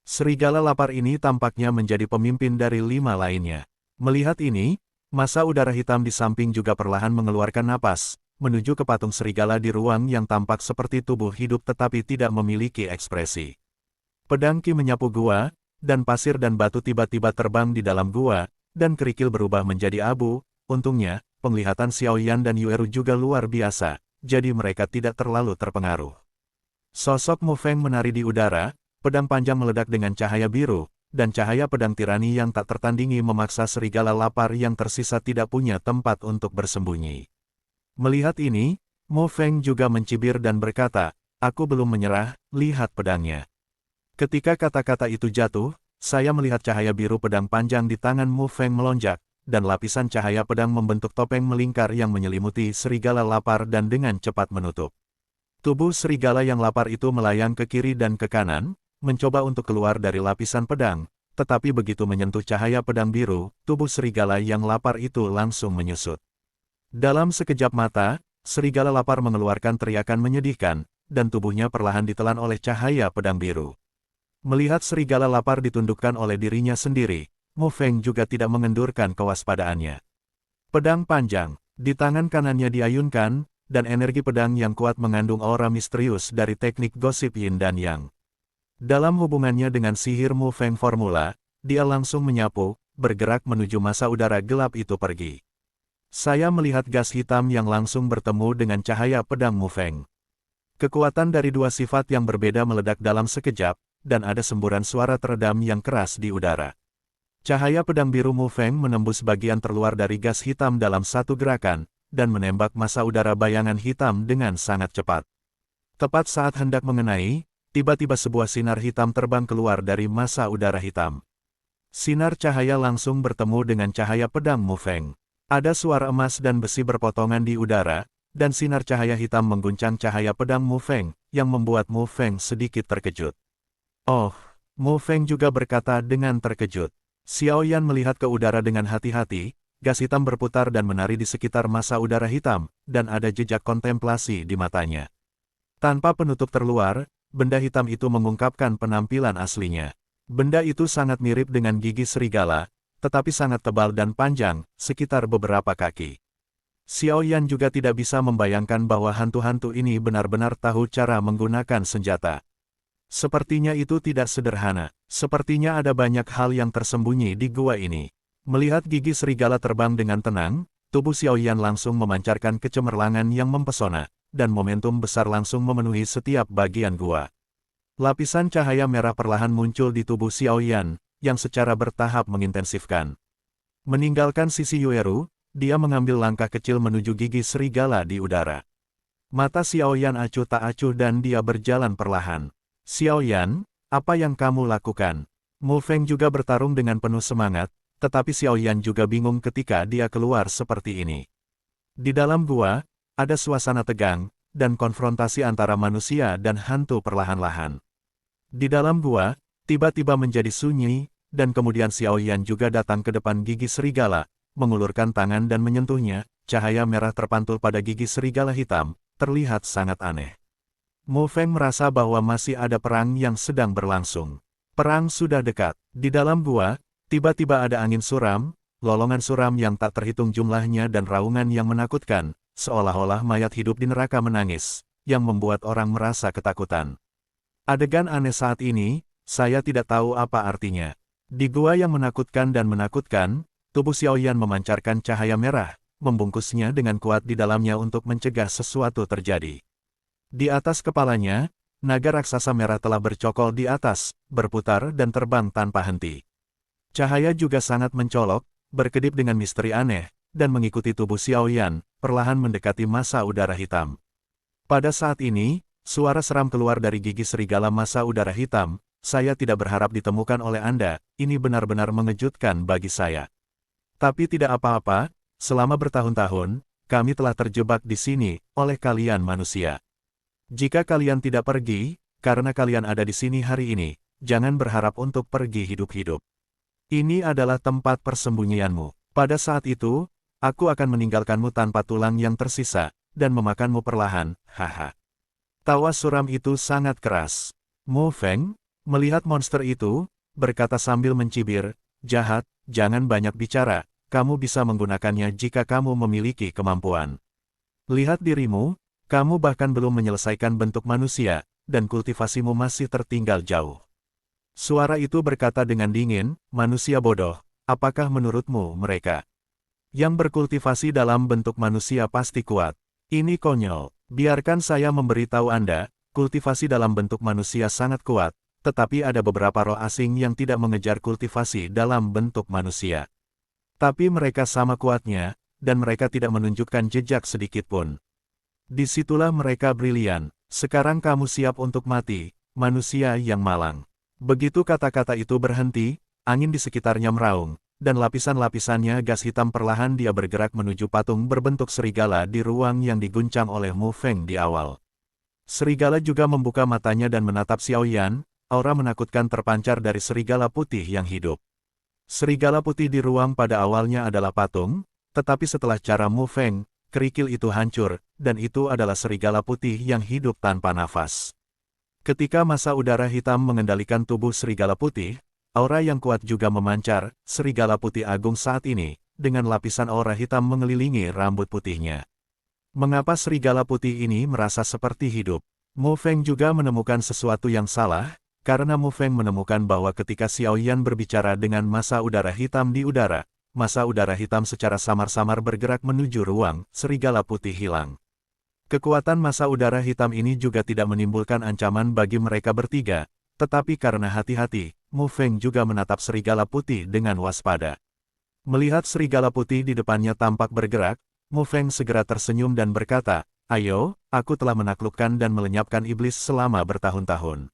[SPEAKER 1] Serigala lapar ini tampaknya menjadi pemimpin dari 5 lainnya. Melihat ini, massa udara hitam di samping juga perlahan mengeluarkan napas, menuju ke patung serigala di ruang yang tampak seperti tubuh hidup tetapi tidak memiliki ekspresi. Pedang Ki menyapu gua, dan pasir dan batu tiba-tiba terbang di dalam gua, dan kerikil berubah menjadi abu. Untungnya, penglihatan Xiao Yan dan Yueru juga luar biasa, jadi mereka tidak terlalu terpengaruh. Sosok Mu Feng menari di udara, pedang panjang meledak dengan cahaya biru, dan cahaya pedang tirani yang tak tertandingi memaksa serigala lapar yang tersisa tidak punya tempat untuk bersembunyi. Melihat ini, Mu Feng juga mencibir dan berkata, "Aku belum menyerah, lihat pedangnya." Ketika kata-kata itu jatuh, saya melihat cahaya biru pedang panjang di tangan Mu Feng melonjak, dan lapisan cahaya pedang membentuk topeng melingkar yang menyelimuti serigala lapar dan dengan cepat menutup. Tubuh serigala yang lapar itu melayang ke kiri dan ke kanan, mencoba untuk keluar dari lapisan pedang, tetapi begitu menyentuh cahaya pedang biru, tubuh serigala yang lapar itu langsung menyusut. Dalam sekejap mata, serigala lapar mengeluarkan teriakan menyedihkan, dan tubuhnya perlahan ditelan oleh cahaya pedang biru. Melihat serigala lapar ditundukkan oleh dirinya sendiri, Mu Feng juga tidak mengendurkan kewaspadaannya. Pedang panjang, di tangan kanannya diayunkan, dan energi pedang yang kuat mengandung aura misterius dari teknik gosip yin dan yang. Dalam hubungannya dengan sihir Mu Feng formula, dia langsung menyapu, bergerak menuju masa udara gelap itu pergi. Saya melihat gas hitam yang langsung bertemu dengan cahaya pedang Mu Feng. Kekuatan dari dua sifat yang berbeda meledak dalam sekejap, dan ada semburan suara teredam yang keras di udara. Cahaya pedang biru Mu Feng menembus bagian terluar dari gas hitam dalam satu gerakan, dan menembak masa udara bayangan hitam dengan sangat cepat. Tepat saat hendak mengenai, tiba-tiba sebuah sinar hitam terbang keluar dari masa udara hitam. Sinar cahaya langsung bertemu dengan cahaya pedang Mu Feng. Ada suara emas dan besi berpotongan di udara, dan sinar cahaya hitam mengguncang cahaya pedang Mu Feng, yang membuat Mu Feng sedikit terkejut. "Oh," Mu Feng juga berkata dengan terkejut. Xiao Yan melihat ke udara dengan hati-hati, gas hitam berputar dan menari di sekitar masa udara hitam, dan ada jejak kontemplasi di matanya. Tanpa penutup terluar, benda hitam itu mengungkapkan penampilan aslinya. Benda itu sangat mirip dengan gigi serigala, tetapi sangat tebal dan panjang, sekitar beberapa kaki. Xiao Yan juga tidak bisa membayangkan bahwa hantu-hantu ini benar-benar tahu cara menggunakan senjata. Sepertinya itu tidak sederhana, sepertinya ada banyak hal yang tersembunyi di gua ini. Melihat gigi serigala terbang dengan tenang, tubuh Xiao Yan langsung memancarkan kecemerlangan yang mempesona, dan momentum besar langsung memenuhi setiap bagian gua. Lapisan cahaya merah perlahan muncul di tubuh Xiao Yan, yang secara bertahap mengintensifkan. Meninggalkan sisi Yueru, dia mengambil langkah kecil menuju gigi serigala di udara. Mata Xiao Yan acuh tak acuh dan dia berjalan perlahan. "Xiao Yan, apa yang kamu lakukan?" Mu Feng juga bertarung dengan penuh semangat, tetapi Xiao Yan juga bingung ketika dia keluar seperti ini. Di dalam gua, ada suasana tegang, dan konfrontasi antara manusia dan hantu perlahan-lahan. Di dalam gua, tiba-tiba menjadi sunyi, dan kemudian Xiao Yan juga datang ke depan gigi serigala, mengulurkan tangan dan menyentuhnya, cahaya merah terpantul pada gigi serigala hitam, terlihat sangat aneh. Mu Feng merasa bahwa masih ada perang yang sedang berlangsung. Perang sudah dekat. Di dalam gua, tiba-tiba ada angin suram, lolongan suram yang tak terhitung jumlahnya dan raungan yang menakutkan, seolah-olah mayat hidup di neraka menangis, yang membuat orang merasa ketakutan. Adegan aneh saat ini, saya tidak tahu apa artinya. Di gua yang menakutkan dan menakutkan, tubuh Xiao Yan memancarkan cahaya merah, membungkusnya dengan kuat di dalamnya untuk mencegah sesuatu terjadi. Di atas kepalanya, naga raksasa merah telah bercokol di atas, berputar dan terbang tanpa henti. Cahaya juga sangat mencolok, berkedip dengan misteri aneh, dan mengikuti tubuh Xiao Yan, perlahan mendekati masa udara hitam. Pada saat ini, suara seram keluar dari gigi serigala masa udara hitam. "Saya tidak berharap ditemukan oleh Anda, ini benar-benar mengejutkan bagi saya. Tapi tidak apa-apa, selama bertahun-tahun, kami telah terjebak di sini, oleh kalian manusia. Jika kalian tidak pergi, karena kalian ada di sini hari ini, jangan berharap untuk pergi hidup-hidup. Ini adalah tempat persembunyianmu. Pada saat itu, aku akan meninggalkanmu tanpa tulang yang tersisa, dan memakanmu perlahan, haha." Tawa suram itu sangat keras. Mu Feng, melihat monster itu, berkata sambil mencibir, "Jahat, jangan banyak bicara, kamu bisa menggunakannya jika kamu memiliki kemampuan. Lihat dirimu, kamu bahkan belum menyelesaikan bentuk manusia, dan kultivasimu masih tertinggal jauh." Suara itu berkata dengan dingin, "Manusia bodoh, apakah menurutmu mereka yang berkultivasi dalam bentuk manusia pasti kuat? Ini konyol. Biarkan saya memberitahu Anda, kultivasi dalam bentuk manusia sangat kuat, tetapi ada beberapa roh asing yang tidak mengejar kultivasi dalam bentuk manusia. Tapi mereka sama kuatnya, dan mereka tidak menunjukkan jejak sedikitpun. Disitulah mereka brilian. Sekarang kamu siap untuk mati, manusia yang malang. Begitu kata-kata itu berhenti, angin di sekitarnya meraung, dan lapisan-lapisannya gas hitam perlahan dia bergerak menuju patung berbentuk serigala di ruang yang diguncang oleh Mu Feng di awal. Serigala juga membuka matanya dan menatap Xiao Yan, aura menakutkan terpancar dari serigala putih yang hidup. Serigala putih di ruang pada awalnya adalah patung, tetapi setelah cara Mu Feng, kerikil itu hancur, dan itu adalah serigala putih yang hidup tanpa nafas. Ketika massa udara hitam mengendalikan tubuh serigala putih, aura yang kuat juga memancar, serigala putih agung saat ini, dengan lapisan aura hitam mengelilingi rambut putihnya. Mengapa serigala putih ini merasa seperti hidup? Mu Feng juga menemukan sesuatu yang salah, karena Mu Feng menemukan bahwa ketika Xiao Yan berbicara dengan massa udara hitam di udara, massa udara hitam secara samar-samar bergerak menuju ruang, serigala putih hilang. Kekuatan massa udara hitam ini juga tidak menimbulkan ancaman bagi mereka bertiga, tetapi karena hati-hati, Mu Feng juga menatap serigala putih dengan waspada. Melihat serigala putih di depannya tampak bergerak, Mu Feng segera tersenyum dan berkata, "Ayo, aku telah menaklukkan dan melenyapkan iblis selama bertahun-tahun.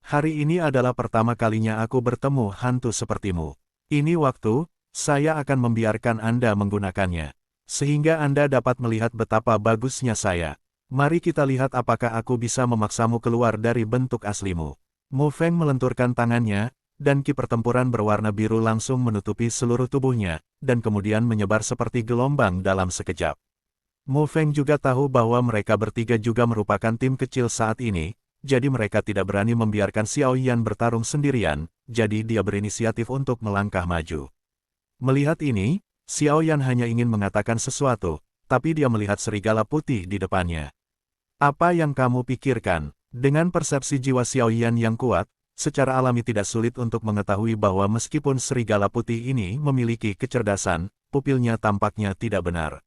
[SPEAKER 1] Hari ini adalah pertama kalinya aku bertemu hantu sepertimu. Ini waktu, saya akan membiarkan Anda menggunakannya. Sehingga Anda dapat melihat betapa bagusnya saya. Mari kita lihat apakah aku bisa memaksamu keluar dari bentuk aslimu." Mu Feng melenturkan tangannya, dan ki pertempuran berwarna biru langsung menutupi seluruh tubuhnya, dan kemudian menyebar seperti gelombang dalam sekejap. Mu Feng juga tahu bahwa mereka bertiga juga merupakan tim kecil saat ini, jadi mereka tidak berani membiarkan Xiao Yan bertarung sendirian, jadi dia berinisiatif untuk melangkah maju. Melihat ini, Xiao Yan hanya ingin mengatakan sesuatu, tapi dia melihat serigala putih di depannya. "Apa yang kamu pikirkan?" Dengan persepsi jiwa Xiao Yan yang kuat, secara alami tidak sulit untuk mengetahui bahwa meskipun serigala putih ini memiliki kecerdasan, pupilnya tampaknya tidak benar.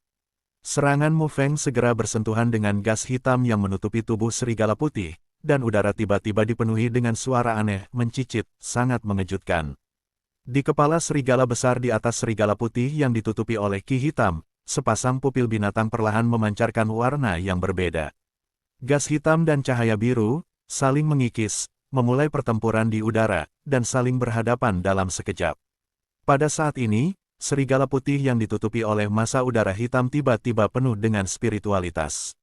[SPEAKER 1] Serangan Mu Feng segera bersentuhan dengan gas hitam yang menutupi tubuh serigala putih, dan udara tiba-tiba dipenuhi dengan suara aneh, mencicit, sangat mengejutkan. Di kepala serigala besar di atas serigala putih yang ditutupi oleh ki hitam, sepasang pupil binatang perlahan memancarkan warna yang berbeda. Gas hitam dan cahaya biru saling mengikis, memulai pertempuran di udara, dan saling berhadapan dalam sekejap. Pada saat ini, serigala putih yang ditutupi oleh massa udara hitam tiba-tiba penuh dengan spiritualitas.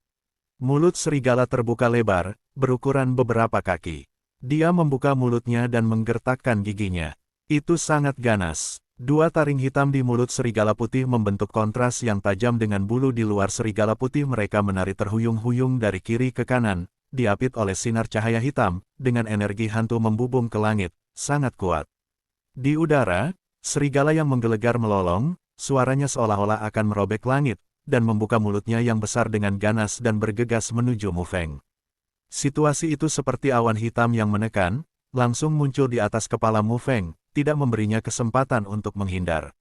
[SPEAKER 1] Mulut serigala terbuka lebar, berukuran beberapa kaki. Dia membuka mulutnya dan menggertakkan giginya. Itu sangat ganas. Dua taring hitam di mulut serigala putih membentuk kontras yang tajam dengan bulu di luar serigala putih. Mereka menari terhuyung-huyung dari kiri ke kanan, diapit oleh sinar cahaya hitam, dengan energi hantu membubung ke langit, sangat kuat. Di udara, serigala yang menggelegar melolong, suaranya seolah-olah akan merobek langit, dan membuka mulutnya yang besar dengan ganas dan bergegas menuju Mu Feng. Situasi itu seperti awan hitam yang menekan, langsung muncul di atas kepala Mu Feng, tidak memberinya kesempatan untuk menghindar.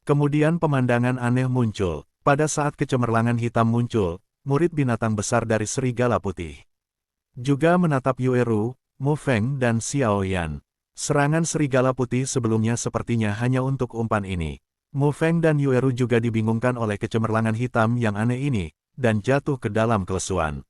[SPEAKER 1] Kemudian pemandangan aneh muncul. Pada saat kecemerlangan hitam muncul, murid binatang besar dari serigala putih juga menatap Yueru, Mu Feng dan Xiao Yan. Serangan serigala putih sebelumnya sepertinya hanya untuk umpan ini. Mu Feng dan Yueru juga dibingungkan oleh kecemerlangan hitam yang aneh ini, dan jatuh ke dalam kelesuan.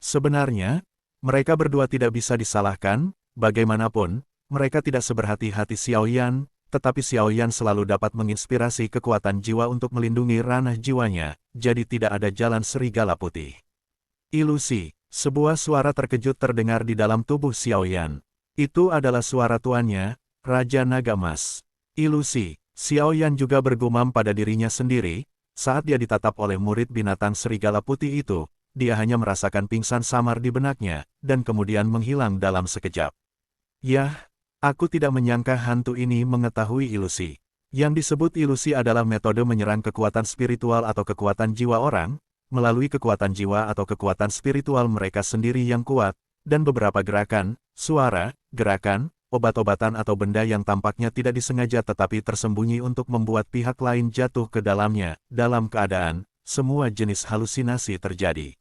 [SPEAKER 1] Sebenarnya, mereka berdua tidak bisa disalahkan, bagaimanapun, mereka tidak seberhati-hati Xiao Yan, tetapi Xiao Yan selalu dapat menginspirasi kekuatan jiwa untuk melindungi ranah jiwanya, jadi tidak ada jalan serigala putih. Ilusi, sebuah suara terkejut terdengar di dalam tubuh Xiao Yan. Itu adalah suara tuannya, Raja Naga Emas. Ilusi, Xiao Yan juga bergumam pada dirinya sendiri, saat dia ditatap oleh murid binatang serigala putih itu, dia hanya merasakan pingsan samar di benaknya, dan kemudian menghilang dalam sekejap. Yah, aku tidak menyangka hantu ini mengetahui ilusi. Yang disebut ilusi adalah metode menyerang kekuatan spiritual atau kekuatan jiwa orang, melalui kekuatan jiwa atau kekuatan spiritual mereka sendiri yang kuat, dan beberapa gerakan, suara, gerakan, obat-obatan atau benda yang tampaknya tidak disengaja tetapi tersembunyi untuk membuat pihak lain jatuh ke dalamnya, dalam keadaan, semua jenis halusinasi terjadi.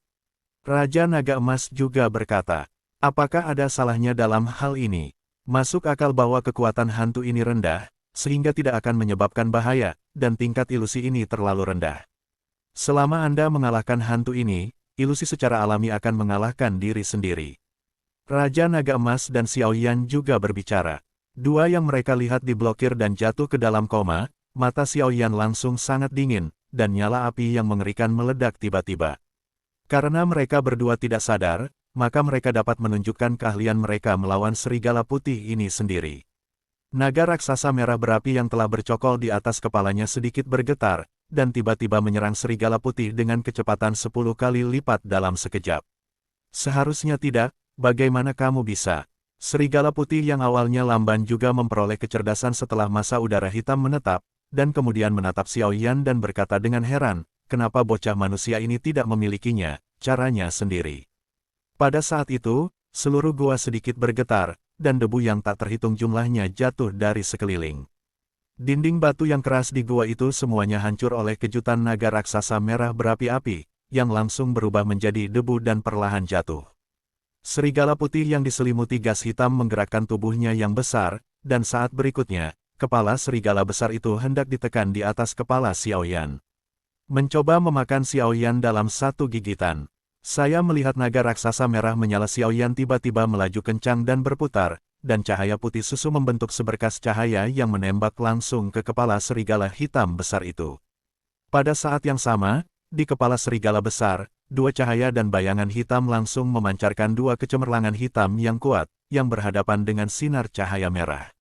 [SPEAKER 1] Raja Naga Emas juga berkata, apakah ada salahnya dalam hal ini? Masuk akal bahwa kekuatan hantu ini rendah, sehingga tidak akan menyebabkan bahaya, dan tingkat ilusi ini terlalu rendah. Selama Anda mengalahkan hantu ini, ilusi secara alami akan mengalahkan diri sendiri. Raja Naga Emas dan Xiao Yan juga berbicara. Dua yang mereka lihat diblokir dan jatuh ke dalam koma, mata Xiao Yan langsung sangat dingin, dan nyala api yang mengerikan meledak tiba-tiba. Karena mereka berdua tidak sadar, maka mereka dapat menunjukkan keahlian mereka melawan serigala putih ini sendiri. Naga raksasa merah berapi yang telah bercokol di atas kepalanya sedikit bergetar, dan tiba-tiba menyerang serigala putih dengan kecepatan 10 kali lipat dalam sekejap. Seharusnya tidak, bagaimana kamu bisa? Serigala putih yang awalnya lamban juga memperoleh kecerdasan setelah masa udara hitam menetap, dan kemudian menatap Xiao Yan dan berkata dengan heran, kenapa bocah manusia ini tidak memilikinya, caranya sendiri. Pada saat itu, seluruh gua sedikit bergetar, dan debu yang tak terhitung jumlahnya jatuh dari sekeliling. Dinding batu yang keras di gua itu semuanya hancur oleh kejutan naga raksasa merah berapi-api, yang langsung berubah menjadi debu dan perlahan jatuh. Serigala putih yang diselimuti gas hitam menggerakkan tubuhnya yang besar, dan saat berikutnya, kepala serigala besar itu hendak ditekan di atas kepala Xiao Yan. Mencoba memakan Xiao Yan dalam satu gigitan. Saya melihat naga raksasa merah menyala Xiao Yan tiba-tiba melaju kencang dan berputar, dan cahaya putih susu membentuk seberkas cahaya yang menembak langsung ke kepala serigala hitam besar itu. Pada saat yang sama, di kepala serigala besar, dua cahaya dan bayangan hitam langsung memancarkan dua kecemerlangan hitam yang kuat, yang berhadapan dengan sinar cahaya merah.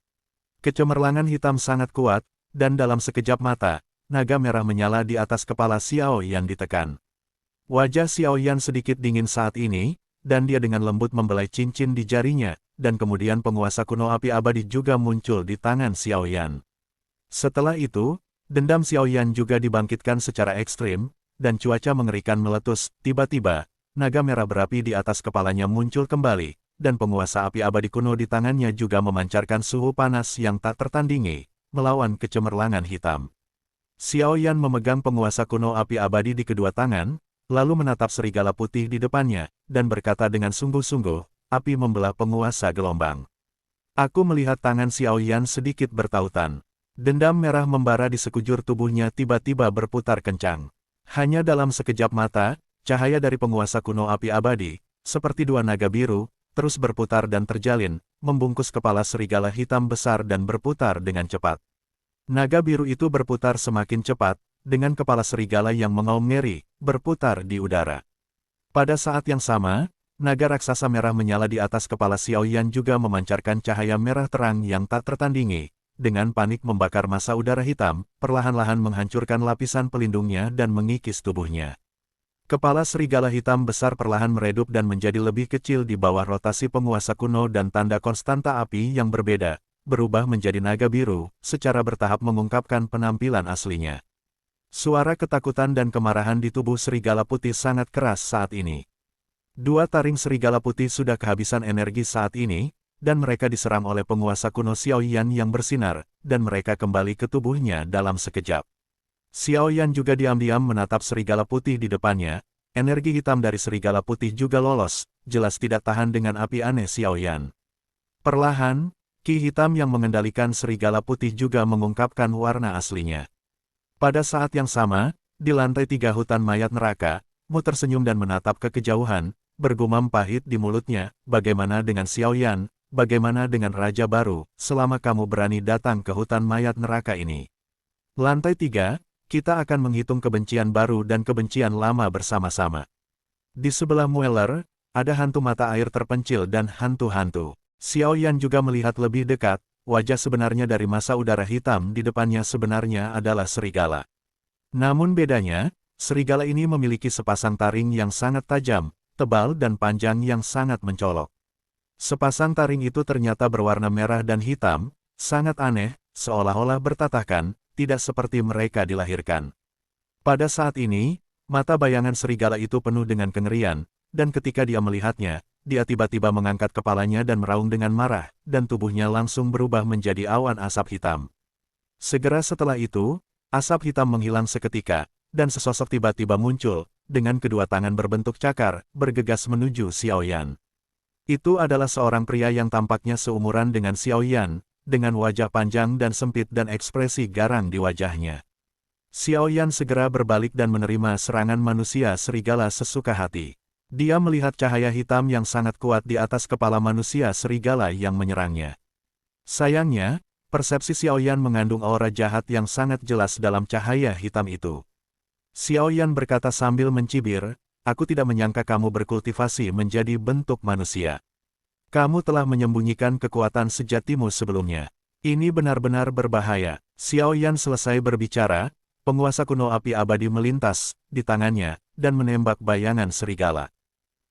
[SPEAKER 1] Kecemerlangan hitam sangat kuat, dan dalam sekejap mata, naga merah menyala di atas kepala Xiao Yan ditekan. Wajah Xiao Yan sedikit dingin saat ini, dan dia dengan lembut membelai cincin di jarinya, dan kemudian penguasa kuno api abadi juga muncul di tangan Xiao Yan. Setelah itu, dendam Xiao Yan juga dibangkitkan secara ekstrim, dan cuaca mengerikan meletus. Tiba-tiba, naga merah berapi di atas kepalanya muncul kembali, dan penguasa api abadi kuno di tangannya juga memancarkan suhu panas yang tak tertandingi, melawan kecemerlangan hitam. Xiao Yan memegang penguasa kuno api abadi di kedua tangan, lalu menatap serigala putih di depannya, dan berkata dengan sungguh-sungguh, api membelah penguasa gelombang. Aku melihat tangan Xiao Yan sedikit bertautan. Dendam merah membara di sekujur tubuhnya tiba-tiba berputar kencang. Hanya dalam sekejap mata, cahaya dari penguasa kuno api abadi, seperti dua naga biru, terus berputar dan terjalin, membungkus kepala serigala hitam besar dan berputar dengan cepat. Naga biru itu berputar semakin cepat, dengan kepala serigala yang mengaum ngeri, berputar di udara. Pada saat yang sama, naga raksasa merah menyala di atas kepala Xiao Yan juga memancarkan cahaya merah terang yang tak tertandingi, dengan panik membakar massa udara hitam, perlahan-lahan menghancurkan lapisan pelindungnya dan mengikis tubuhnya. Kepala serigala hitam besar perlahan meredup dan menjadi lebih kecil di bawah rotasi penguasa kuno dan tanda konstanta api yang berbeda, berubah menjadi naga biru, secara bertahap mengungkapkan penampilan aslinya. Suara ketakutan dan kemarahan di tubuh serigala putih sangat keras saat ini. Dua taring serigala putih sudah kehabisan energi saat ini, dan mereka diserang oleh penguasa kuno Xiao Yan yang bersinar, dan mereka kembali ke tubuhnya dalam sekejap. Xiao Yan juga diam-diam menatap serigala putih di depannya, energi hitam dari serigala putih juga lolos, jelas tidak tahan dengan api aneh Xiao Yan. Perlahan, ki hitam yang mengendalikan serigala putih juga mengungkapkan warna aslinya. Pada saat yang sama, di lantai 3 hutan mayat neraka, Mu tersenyum dan menatap ke kejauhan, bergumam pahit di mulutnya, bagaimana dengan Xiao Yan, bagaimana dengan Raja Baru, selama kamu berani datang ke hutan mayat neraka ini. Lantai 3, kita akan menghitung kebencian baru dan kebencian lama bersama-sama. Di sebelah Mueller, ada hantu mata air terpencil dan hantu-hantu. Xiao Yan juga melihat lebih dekat. Wajah sebenarnya dari massa udara hitam di depannya sebenarnya adalah serigala. Namun bedanya, serigala ini memiliki sepasang taring yang sangat tajam, tebal dan panjang yang sangat mencolok. Sepasang taring itu ternyata berwarna merah dan hitam, sangat aneh, seolah-olah bertatahkan, tidak seperti mereka dilahirkan. Pada saat ini, mata bayangan serigala itu penuh dengan kengerian, dan ketika dia melihatnya, dia tiba-tiba mengangkat kepalanya dan meraung dengan marah, dan tubuhnya langsung berubah menjadi awan asap hitam. Segera setelah itu, asap hitam menghilang seketika, dan sesosok tiba-tiba muncul, dengan kedua tangan berbentuk cakar, bergegas menuju Xiaoyan. Itu adalah seorang pria yang tampaknya seumuran dengan Xiaoyan, dengan wajah panjang dan sempit dan ekspresi garang di wajahnya. Xiaoyan segera berbalik dan menerima serangan manusia serigala sesuka hati. Dia melihat cahaya hitam yang sangat kuat di atas kepala manusia serigala yang menyerangnya. Sayangnya, persepsi Xiaoyan mengandung aura jahat yang sangat jelas dalam cahaya hitam itu. Xiaoyan berkata sambil mencibir, "Aku tidak menyangka kamu berkultivasi menjadi bentuk manusia. Kamu telah menyembunyikan kekuatan sejatimu sebelumnya. Ini benar-benar berbahaya." Xiaoyan selesai berbicara, penguasa kuno api abadi melintas di tangannya, dan menembak bayangan serigala.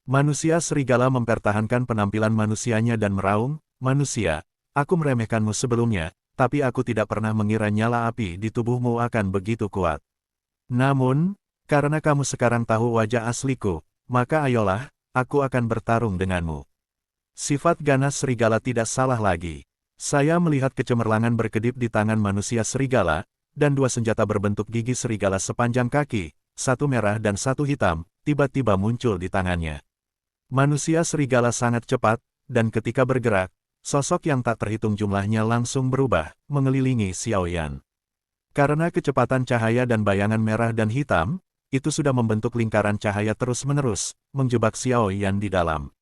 [SPEAKER 1] Manusia serigala mempertahankan penampilan manusianya dan meraung, "Manusia, aku meremehkanmu sebelumnya, tapi aku tidak pernah mengira nyala api di tubuhmu akan begitu kuat. Namun, karena kamu sekarang tahu wajah asliku, maka ayolah, aku akan bertarung denganmu." Sifat ganas serigala tidak salah lagi. Saya melihat kecemerlangan berkedip di tangan manusia serigala, dan dua senjata berbentuk gigi serigala sepanjang kaki, satu merah dan satu hitam, tiba-tiba muncul di tangannya. Manusia serigala sangat cepat, dan ketika bergerak, sosok yang tak terhitung jumlahnya langsung berubah, mengelilingi Xiaoyan. Karena kecepatan cahaya dan bayangan merah dan hitam, itu sudah membentuk lingkaran cahaya terus-menerus, menjebak Xiaoyan di dalam.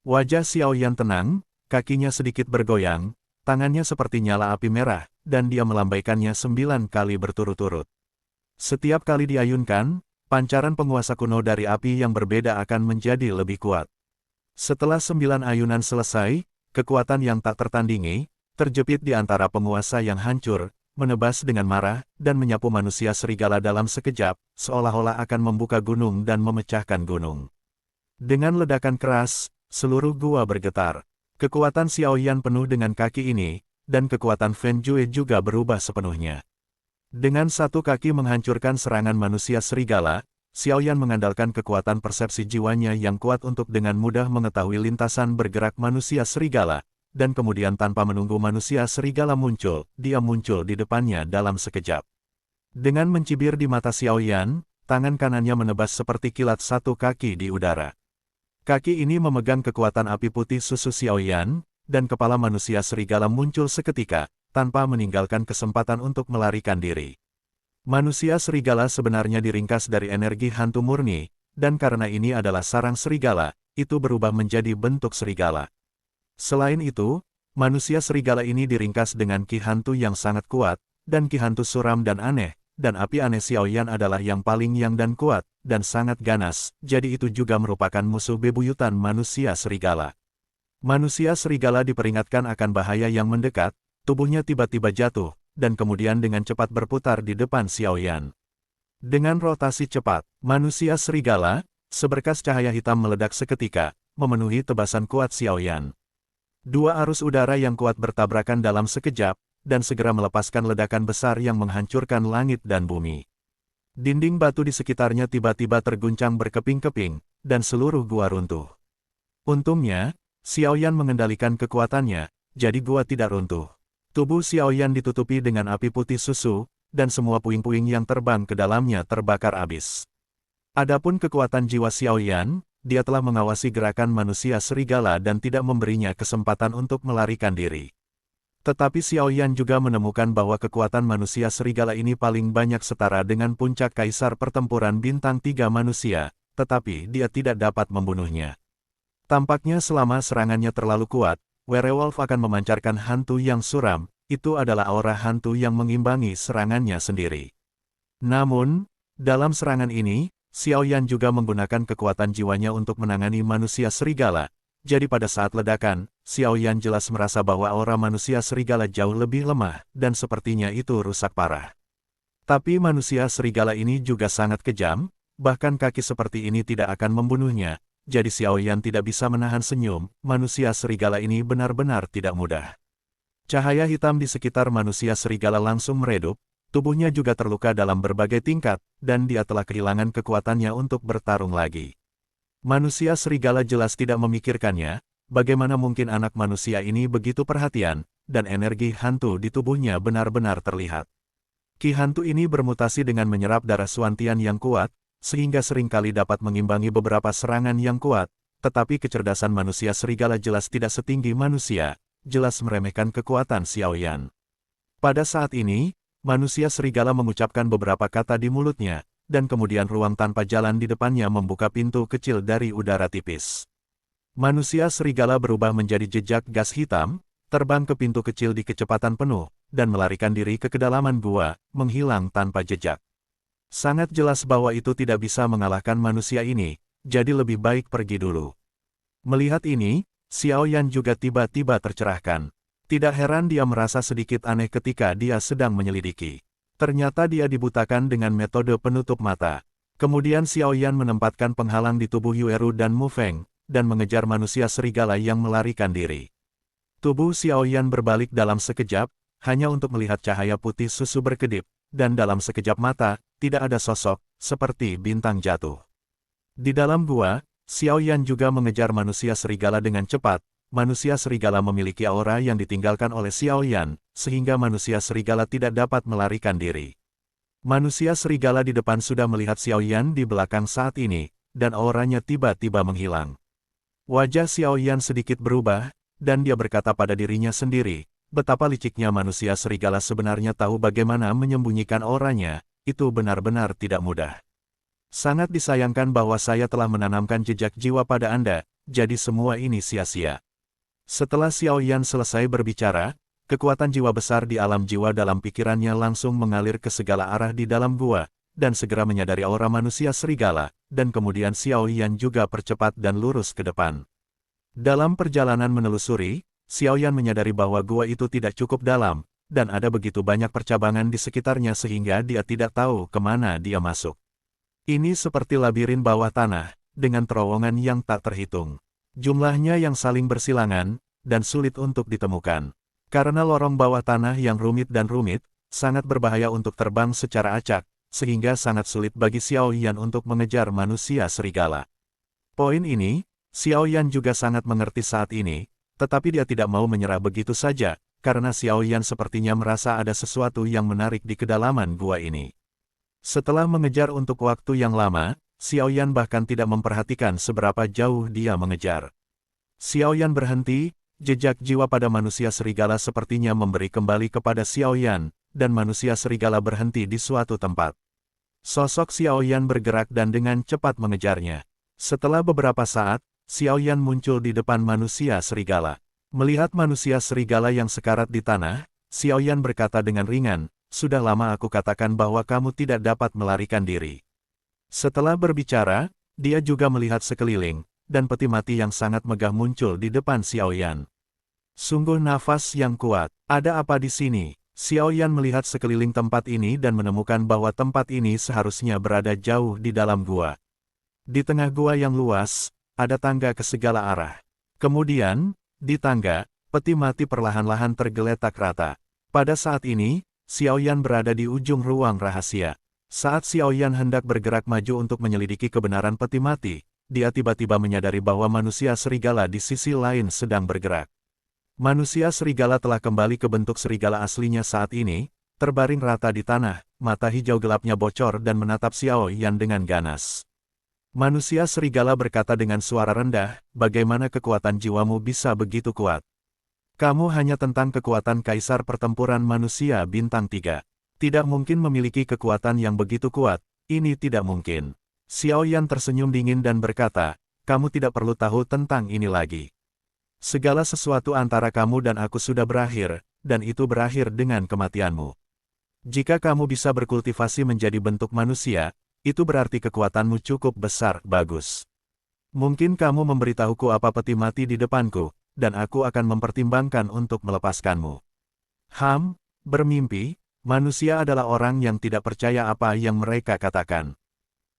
[SPEAKER 1] Wajah Xiaoyan tenang, kakinya sedikit bergoyang, tangannya seperti nyala api merah, dan dia melambaikannya 9 kali berturut-turut. Setiap kali diayunkan, pancaran penguasa kuno dari api yang berbeda akan menjadi lebih kuat. Setelah 9 ayunan selesai, kekuatan yang tak tertandingi, terjepit di antara penguasa yang hancur, menebas dengan marah, dan menyapu manusia serigala dalam sekejap, seolah-olah akan membuka gunung dan memecahkan gunung. Dengan ledakan keras, seluruh gua bergetar. Kekuatan Xiaoyan penuh dengan kaki ini, dan kekuatan Fen Jue juga berubah sepenuhnya. Dengan satu kaki menghancurkan serangan manusia serigala, Xiaoyan mengandalkan kekuatan persepsi jiwanya yang kuat untuk dengan mudah mengetahui lintasan bergerak manusia serigala, dan kemudian tanpa menunggu manusia serigala muncul, dia muncul di depannya dalam sekejap. Dengan mencibir di mata Xiaoyan, tangan kanannya menebas seperti kilat satu kaki di udara. Kaki ini memegang kekuatan api putih susu Xiaoyan, dan kepala manusia serigala muncul seketika, tanpa meninggalkan kesempatan untuk melarikan diri. Manusia serigala sebenarnya diringkas dari energi hantu murni, dan karena ini adalah sarang serigala, itu berubah menjadi bentuk serigala. Selain itu, manusia serigala ini diringkas dengan ki hantu yang sangat kuat, dan ki hantu suram dan aneh, dan api aneh Xiaoyan adalah yang paling yang dan kuat, dan sangat ganas, jadi itu juga merupakan musuh bebuyutan manusia serigala. Manusia serigala diperingatkan akan bahaya yang mendekat, tubuhnya tiba-tiba jatuh, dan kemudian dengan cepat berputar di depan Xiaoyan. Dengan rotasi cepat, manusia serigala, seberkas cahaya hitam meledak seketika, memenuhi tebasan kuat Xiaoyan. Dua arus udara yang kuat bertabrakan dalam sekejap, dan segera melepaskan ledakan besar yang menghancurkan langit dan bumi. Dinding batu di sekitarnya tiba-tiba terguncang berkeping-keping, dan seluruh gua runtuh. Untungnya, Xiaoyan mengendalikan kekuatannya, jadi gua tidak runtuh. Tubuh Xiaoyan ditutupi dengan api putih susu, dan semua puing-puing yang terbang ke dalamnya terbakar habis. Adapun kekuatan jiwa Xiaoyan, dia telah mengawasi gerakan manusia serigala dan tidak memberinya kesempatan untuk melarikan diri. Tetapi Xiaoyan juga menemukan bahwa kekuatan manusia serigala ini paling banyak setara dengan puncak kaisar pertempuran bintang 3 manusia, tetapi dia tidak dapat membunuhnya. Tampaknya selama serangannya terlalu kuat, Werewolf akan memancarkan hantu yang suram, itu adalah aura hantu yang mengimbangi serangannya sendiri. Namun, dalam serangan ini, Xiaoyan juga menggunakan kekuatan jiwanya untuk menangani manusia serigala, jadi pada saat ledakan, Xiaoyan jelas merasa bahwa aura manusia serigala jauh lebih lemah, dan sepertinya itu rusak parah. Tapi manusia serigala ini juga sangat kejam, bahkan kaki seperti ini tidak akan membunuhnya. Jadi Xiaoyan tidak bisa menahan senyum, manusia serigala ini benar-benar tidak mudah. Cahaya hitam di sekitar manusia serigala langsung meredup, tubuhnya juga terluka dalam berbagai tingkat, dan dia telah kehilangan kekuatannya untuk bertarung lagi. Manusia serigala jelas tidak memikirkannya, bagaimana mungkin anak manusia ini begitu perhatian, dan energi hantu di tubuhnya benar-benar terlihat. Ki hantu ini bermutasi dengan menyerap darah Xuantian yang kuat, sehingga seringkali dapat mengimbangi beberapa serangan yang kuat, tetapi kecerdasan manusia serigala jelas tidak setinggi manusia, jelas meremehkan kekuatan Xiao Yan. Pada saat ini, manusia serigala mengucapkan beberapa kata di mulutnya, dan kemudian ruang tanpa jalan di depannya membuka pintu kecil dari udara tipis. Manusia serigala berubah menjadi jejak gas hitam, terbang ke pintu kecil di kecepatan penuh, dan melarikan diri ke kedalaman gua, menghilang tanpa jejak. Sangat jelas bahwa itu tidak bisa mengalahkan manusia ini, jadi lebih baik pergi dulu. Melihat ini, Xiao Yan juga tiba-tiba tercerahkan. Tidak heran dia merasa sedikit aneh ketika dia sedang menyelidiki. Ternyata dia dibutakan dengan metode penutup mata. Kemudian Xiao Yan menempatkan penghalang di tubuh Yueru dan Mu Feng, dan mengejar manusia serigala yang melarikan diri. Tubuh Xiao Yan berbalik dalam sekejap, hanya untuk melihat cahaya putih susu berkedip, dan dalam sekejap mata, tidak ada sosok, seperti bintang jatuh. Di dalam gua, Xiao Yan juga mengejar manusia serigala dengan cepat. Manusia serigala memiliki aura yang ditinggalkan oleh Xiao Yan, sehingga manusia serigala tidak dapat melarikan diri. Manusia serigala di depan sudah melihat Xiao Yan di belakang saat ini, dan auranya tiba-tiba menghilang. Wajah Xiao Yan sedikit berubah, dan dia berkata pada dirinya sendiri, betapa liciknya manusia serigala sebenarnya tahu bagaimana menyembunyikan auranya, itu benar-benar tidak mudah. Sangat disayangkan bahwa saya telah menanamkan jejak jiwa pada Anda, jadi semua ini sia-sia. Setelah Xiao Yan selesai berbicara, kekuatan jiwa besar di alam jiwa dalam pikirannya langsung mengalir ke segala arah di dalam gua, dan segera menyadari aura manusia serigala, dan kemudian Xiao Yan juga percepat dan lurus ke depan. Dalam perjalanan menelusuri, Xiao Yan menyadari bahwa gua itu tidak cukup dalam, dan ada begitu banyak percabangan di sekitarnya sehingga dia tidak tahu kemana dia masuk. Ini seperti labirin bawah tanah, dengan terowongan yang tak terhitung. Jumlahnya yang saling bersilangan, dan sulit untuk ditemukan. Karena lorong bawah tanah yang rumit dan rumit, sangat berbahaya untuk terbang secara acak, sehingga sangat sulit bagi Xiao Yan untuk mengejar manusia serigala. Poin ini, Xiao Yan juga sangat mengerti saat ini, tetapi dia tidak mau menyerah begitu saja, karena Xiao Yan sepertinya merasa ada sesuatu yang menarik di kedalaman gua ini. Setelah mengejar untuk waktu yang lama, Xiao Yan bahkan tidak memperhatikan seberapa jauh dia mengejar. Xiao Yan berhenti, jejak jiwa pada manusia serigala sepertinya memberi kembali kepada Xiao Yan, dan manusia serigala berhenti di suatu tempat. Sosok Xiao Yan bergerak dan dengan cepat mengejarnya. Setelah beberapa saat, Xiao Yan muncul di depan manusia serigala. Melihat manusia serigala yang sekarat di tanah, Xiao Yan berkata dengan ringan, "Sudah lama aku katakan bahwa kamu tidak dapat melarikan diri." Setelah berbicara, dia juga melihat sekeliling, dan peti mati yang sangat megah muncul di depan Xiao Yan. Sungguh nafas yang kuat. Ada apa di sini? Xiao Yan melihat sekeliling tempat ini dan menemukan bahwa tempat ini seharusnya berada jauh di dalam gua. Di tengah gua yang luas, ada tangga ke segala arah. Kemudian, di tangga, peti mati perlahan-lahan tergeletak rata. Pada saat ini, Xiao Yan berada di ujung ruang rahasia. Saat Xiao Yan hendak bergerak maju untuk menyelidiki kebenaran peti mati, dia tiba-tiba menyadari bahwa manusia serigala di sisi lain sedang bergerak. Manusia serigala telah kembali ke bentuk serigala aslinya saat ini, terbaring rata di tanah, mata hijau gelapnya bocor dan menatap Xiao Yan dengan ganas. Manusia serigala berkata dengan suara rendah, "Bagaimana kekuatan jiwamu bisa begitu kuat? Kamu hanya tentang kekuatan kaisar pertempuran manusia bintang 3. Tidak mungkin memiliki kekuatan yang begitu kuat, ini tidak mungkin." Xiao Yan tersenyum dingin dan berkata, "Kamu tidak perlu tahu tentang ini lagi. Segala sesuatu antara kamu dan aku sudah berakhir, dan itu berakhir dengan kematianmu. Jika kamu bisa berkultivasi menjadi bentuk manusia, itu berarti kekuatanmu cukup besar, bagus. Mungkin kamu memberitahuku apa peti mati di depanku, dan aku akan mempertimbangkan untuk melepaskanmu." Bermimpi, manusia adalah orang yang tidak percaya apa yang mereka katakan.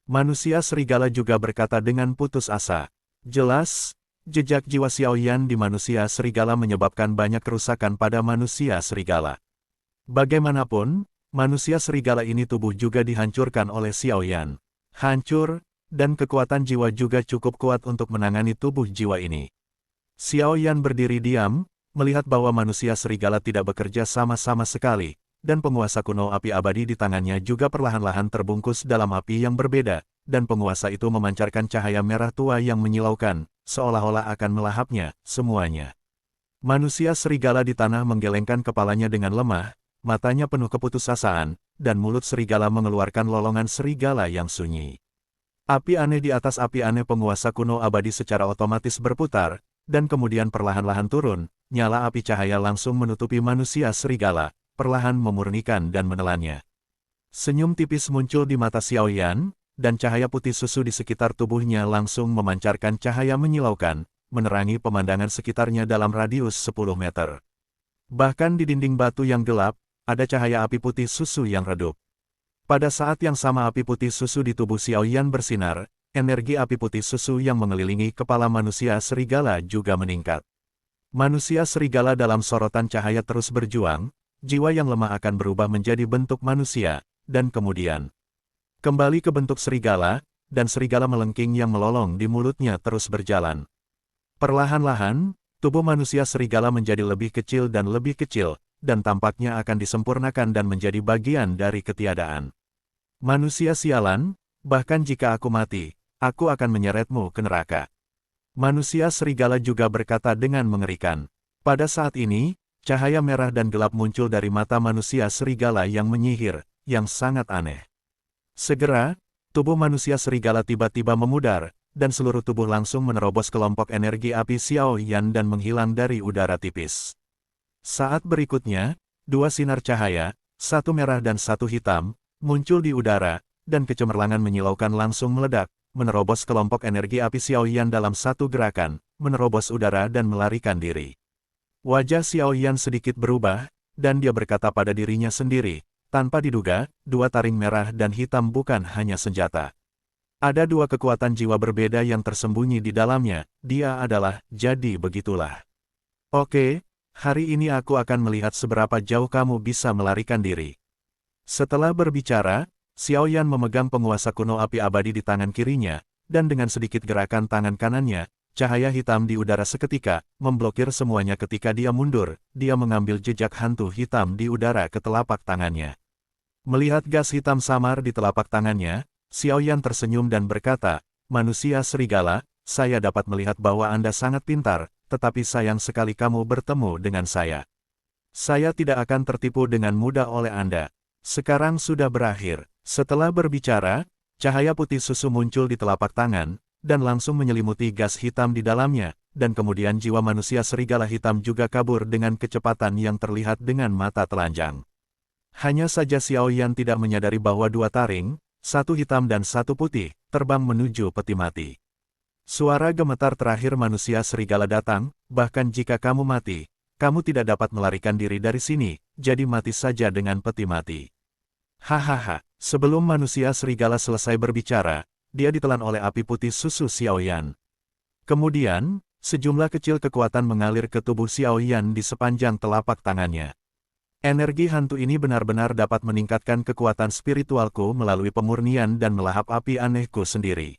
[SPEAKER 1] Manusia serigala juga berkata dengan putus asa, "Jelas, jejak jiwa Xiao Yan di manusia serigala menyebabkan banyak kerusakan pada manusia serigala. Bagaimanapun, manusia serigala ini tubuh juga dihancurkan oleh Xiao Yan. Hancur, dan kekuatan jiwa juga cukup kuat untuk menangani tubuh jiwa ini." Xiao Yan berdiri diam, melihat bahwa manusia serigala tidak bekerja sama-sama sekali, dan penguasa kuno api abadi di tangannya juga perlahan-lahan terbungkus dalam api yang berbeda, dan penguasa itu memancarkan cahaya merah tua yang menyilaukan, seolah-olah akan melahapnya, semuanya. Manusia serigala di tanah menggelengkan kepalanya dengan lemah, matanya penuh keputusasaan, dan mulut serigala mengeluarkan lolongan serigala yang sunyi. Api aneh di atas api aneh penguasa kuno abadi secara otomatis berputar, dan kemudian perlahan-lahan turun, nyala api cahaya langsung menutupi manusia serigala, perlahan memurnikan dan menelannya. Senyum tipis muncul di mata Xiaoyan, dan cahaya putih susu di sekitar tubuhnya langsung memancarkan cahaya menyilaukan, menerangi pemandangan sekitarnya dalam radius 10 meter. Bahkan di dinding batu yang gelap, ada cahaya api putih susu yang redup. Pada saat yang sama api putih susu di tubuh Xiaoyan bersinar, energi api putih susu yang mengelilingi kepala manusia serigala juga meningkat. Manusia serigala dalam sorotan cahaya terus berjuang, jiwa yang lemah akan berubah menjadi bentuk manusia, dan kemudian kembali ke bentuk serigala, dan serigala melengking yang melolong di mulutnya terus berjalan. Perlahan-lahan, tubuh manusia serigala menjadi lebih kecil, dan tampaknya akan disempurnakan dan menjadi bagian dari ketiadaan. Manusia sialan, bahkan jika aku mati, aku akan menyeretmu ke neraka. Manusia serigala juga berkata dengan mengerikan. Pada saat ini, cahaya merah dan gelap muncul dari mata manusia serigala yang menyihir, yang sangat aneh. Segera, tubuh manusia serigala tiba-tiba memudar, dan seluruh tubuh langsung menerobos kelompok energi api Xiaoyan dan menghilang dari udara tipis. Saat berikutnya, dua sinar cahaya, satu merah dan satu hitam, muncul di udara, dan kecemerlangan menyilaukan langsung meledak, menerobos kelompok energi api Xiaoyan dalam satu gerakan, menerobos udara dan melarikan diri. Wajah Xiaoyan sedikit berubah, dan dia berkata pada dirinya sendiri, tanpa diduga, dua taring merah dan hitam bukan hanya senjata. Ada dua kekuatan jiwa berbeda yang tersembunyi di dalamnya, dia adalah, jadi begitulah. Oke, hari ini aku akan melihat seberapa jauh kamu bisa melarikan diri. Setelah berbicara, Xiaoyan memegang penguasa kuno api abadi di tangan kirinya, dan dengan sedikit gerakan tangan kanannya, cahaya hitam di udara seketika, memblokir semuanya ketika dia mundur, dia mengambil jejak hantu hitam di udara ke telapak tangannya. Melihat gas hitam samar di telapak tangannya, Xiaoyan tersenyum dan berkata, manusia serigala, saya dapat melihat bahwa Anda sangat pintar, tetapi sayang sekali kamu bertemu dengan saya. Saya tidak akan tertipu dengan mudah oleh Anda. Sekarang sudah berakhir. Setelah berbicara, cahaya putih susu muncul di telapak tangan, dan langsung menyelimuti gas hitam di dalamnya, dan kemudian jiwa manusia serigala hitam juga kabur dengan kecepatan yang terlihat dengan mata telanjang. Hanya saja Xiaoyan tidak menyadari bahwa dua taring, satu hitam dan satu putih, terbang menuju peti mati. Suara gemetar terakhir manusia serigala datang, bahkan jika kamu mati, kamu tidak dapat melarikan diri dari sini, jadi mati saja dengan peti mati. Hahaha, sebelum manusia serigala selesai berbicara, dia ditelan oleh api putih susu Xiaoyan. Kemudian, sejumlah kecil kekuatan mengalir ke tubuh Xiaoyan di sepanjang telapak tangannya. Energi hantu ini benar-benar dapat meningkatkan kekuatan spiritualku melalui pemurnian dan melahap api anehku sendiri.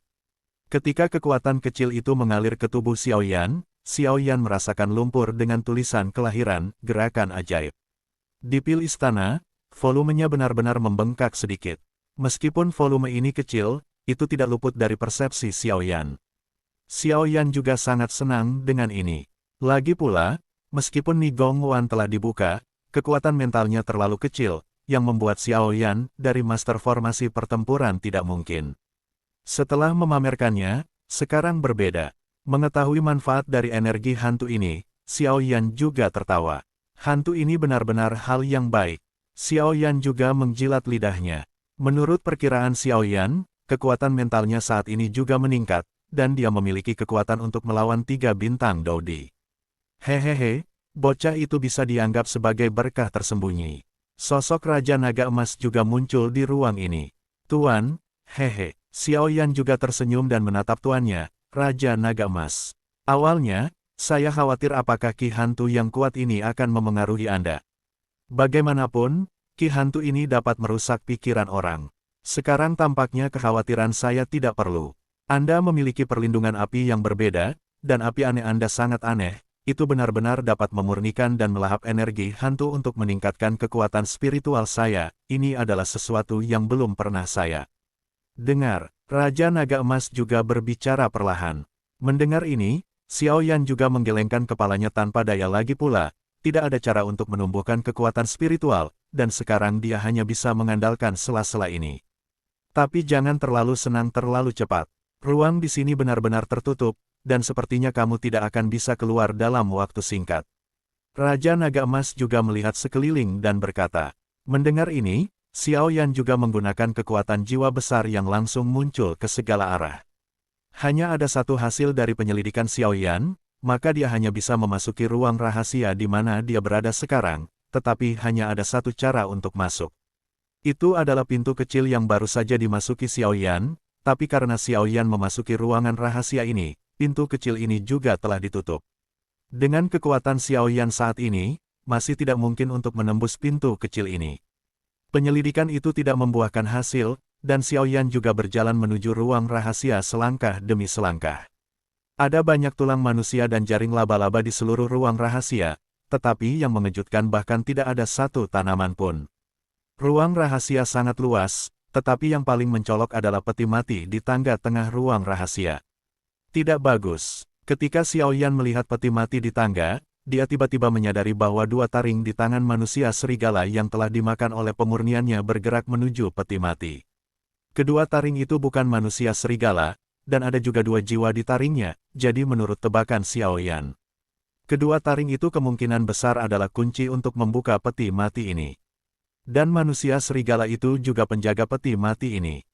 [SPEAKER 1] Ketika kekuatan kecil itu mengalir ke tubuh Xiaoyan, Xiaoyan merasakan lumpur dengan tulisan kelahiran, gerakan ajaib. Di pil istana, volumenya benar-benar membengkak sedikit. Meskipun volume ini kecil, itu tidak luput dari persepsi Xiaoyan. Xiaoyan juga sangat senang dengan ini. Lagi pula, meskipun Nigong Wan telah dibuka, kekuatan mentalnya terlalu kecil, yang membuat Xiaoyan dari master formasi pertempuran tidak mungkin. Setelah memamerkannya, sekarang berbeda. Mengetahui manfaat dari energi hantu ini, Xiaoyan juga tertawa. Hantu ini benar-benar hal yang baik. Xiaoyan juga menjilat lidahnya. Menurut perkiraan Xiaoyan, kekuatan mentalnya saat ini juga meningkat, dan dia memiliki kekuatan untuk melawan 3 bintang Daodi. Hehehe. Bocah itu bisa dianggap sebagai berkah tersembunyi. Sosok Raja Naga Emas juga muncul di ruang ini. Tuan, hehe. Xiaoyan juga tersenyum dan menatap tuannya, Raja Naga Emas. Awalnya, saya khawatir apakah ki hantu yang kuat ini akan memengaruhi Anda. Bagaimanapun, ki hantu ini dapat merusak pikiran orang. Sekarang tampaknya kekhawatiran saya tidak perlu. Anda memiliki perlindungan api yang berbeda, dan api aneh Anda sangat aneh. Itu benar-benar dapat memurnikan dan melahap energi hantu untuk meningkatkan kekuatan spiritual saya, ini adalah sesuatu yang belum pernah saya Dengar, Raja Naga Emas juga berbicara perlahan. Mendengar ini, Xiao Yan juga menggelengkan kepalanya tanpa daya lagi pula. Tidak ada cara untuk menumbuhkan kekuatan spiritual, dan sekarang dia hanya bisa mengandalkan sela-sela ini. Tapi jangan terlalu senang terlalu cepat. Ruang di sini benar-benar tertutup, dan sepertinya kamu tidak akan bisa keluar dalam waktu singkat. Raja Naga Emas juga melihat sekeliling dan berkata. Mendengar ini, Xiao Yan juga menggunakan kekuatan jiwa besar yang langsung muncul ke segala arah. Hanya ada satu hasil dari penyelidikan Xiao Yan, maka dia hanya bisa memasuki ruang rahasia di mana dia berada sekarang, tetapi hanya ada satu cara untuk masuk. Itu adalah pintu kecil yang baru saja dimasuki Xiao Yan, tapi karena Xiao Yan memasuki ruangan rahasia ini, pintu kecil ini juga telah ditutup. Dengan kekuatan Xiao Yan saat ini, masih tidak mungkin untuk menembus pintu kecil ini. Penyelidikan itu tidak membuahkan hasil, dan Xiao Yan juga berjalan menuju ruang rahasia selangkah demi selangkah. Ada banyak tulang manusia dan jaring laba-laba di seluruh ruang rahasia, tetapi yang mengejutkan bahkan tidak ada satu tanaman pun. Ruang rahasia sangat luas, tetapi yang paling mencolok adalah peti mati di tangga tengah ruang rahasia. Tidak bagus. Ketika Xiao Yan melihat peti mati di tangga, dia tiba-tiba menyadari bahwa dua taring di tangan manusia serigala yang telah dimakan oleh pemurniannya bergerak menuju peti mati. Kedua taring itu bukan manusia serigala, dan ada juga dua jiwa di taringnya, jadi menurut tebakan Xiao Yan. Kedua taring itu kemungkinan besar adalah kunci untuk membuka peti mati ini. Dan manusia serigala itu juga penjaga peti mati ini.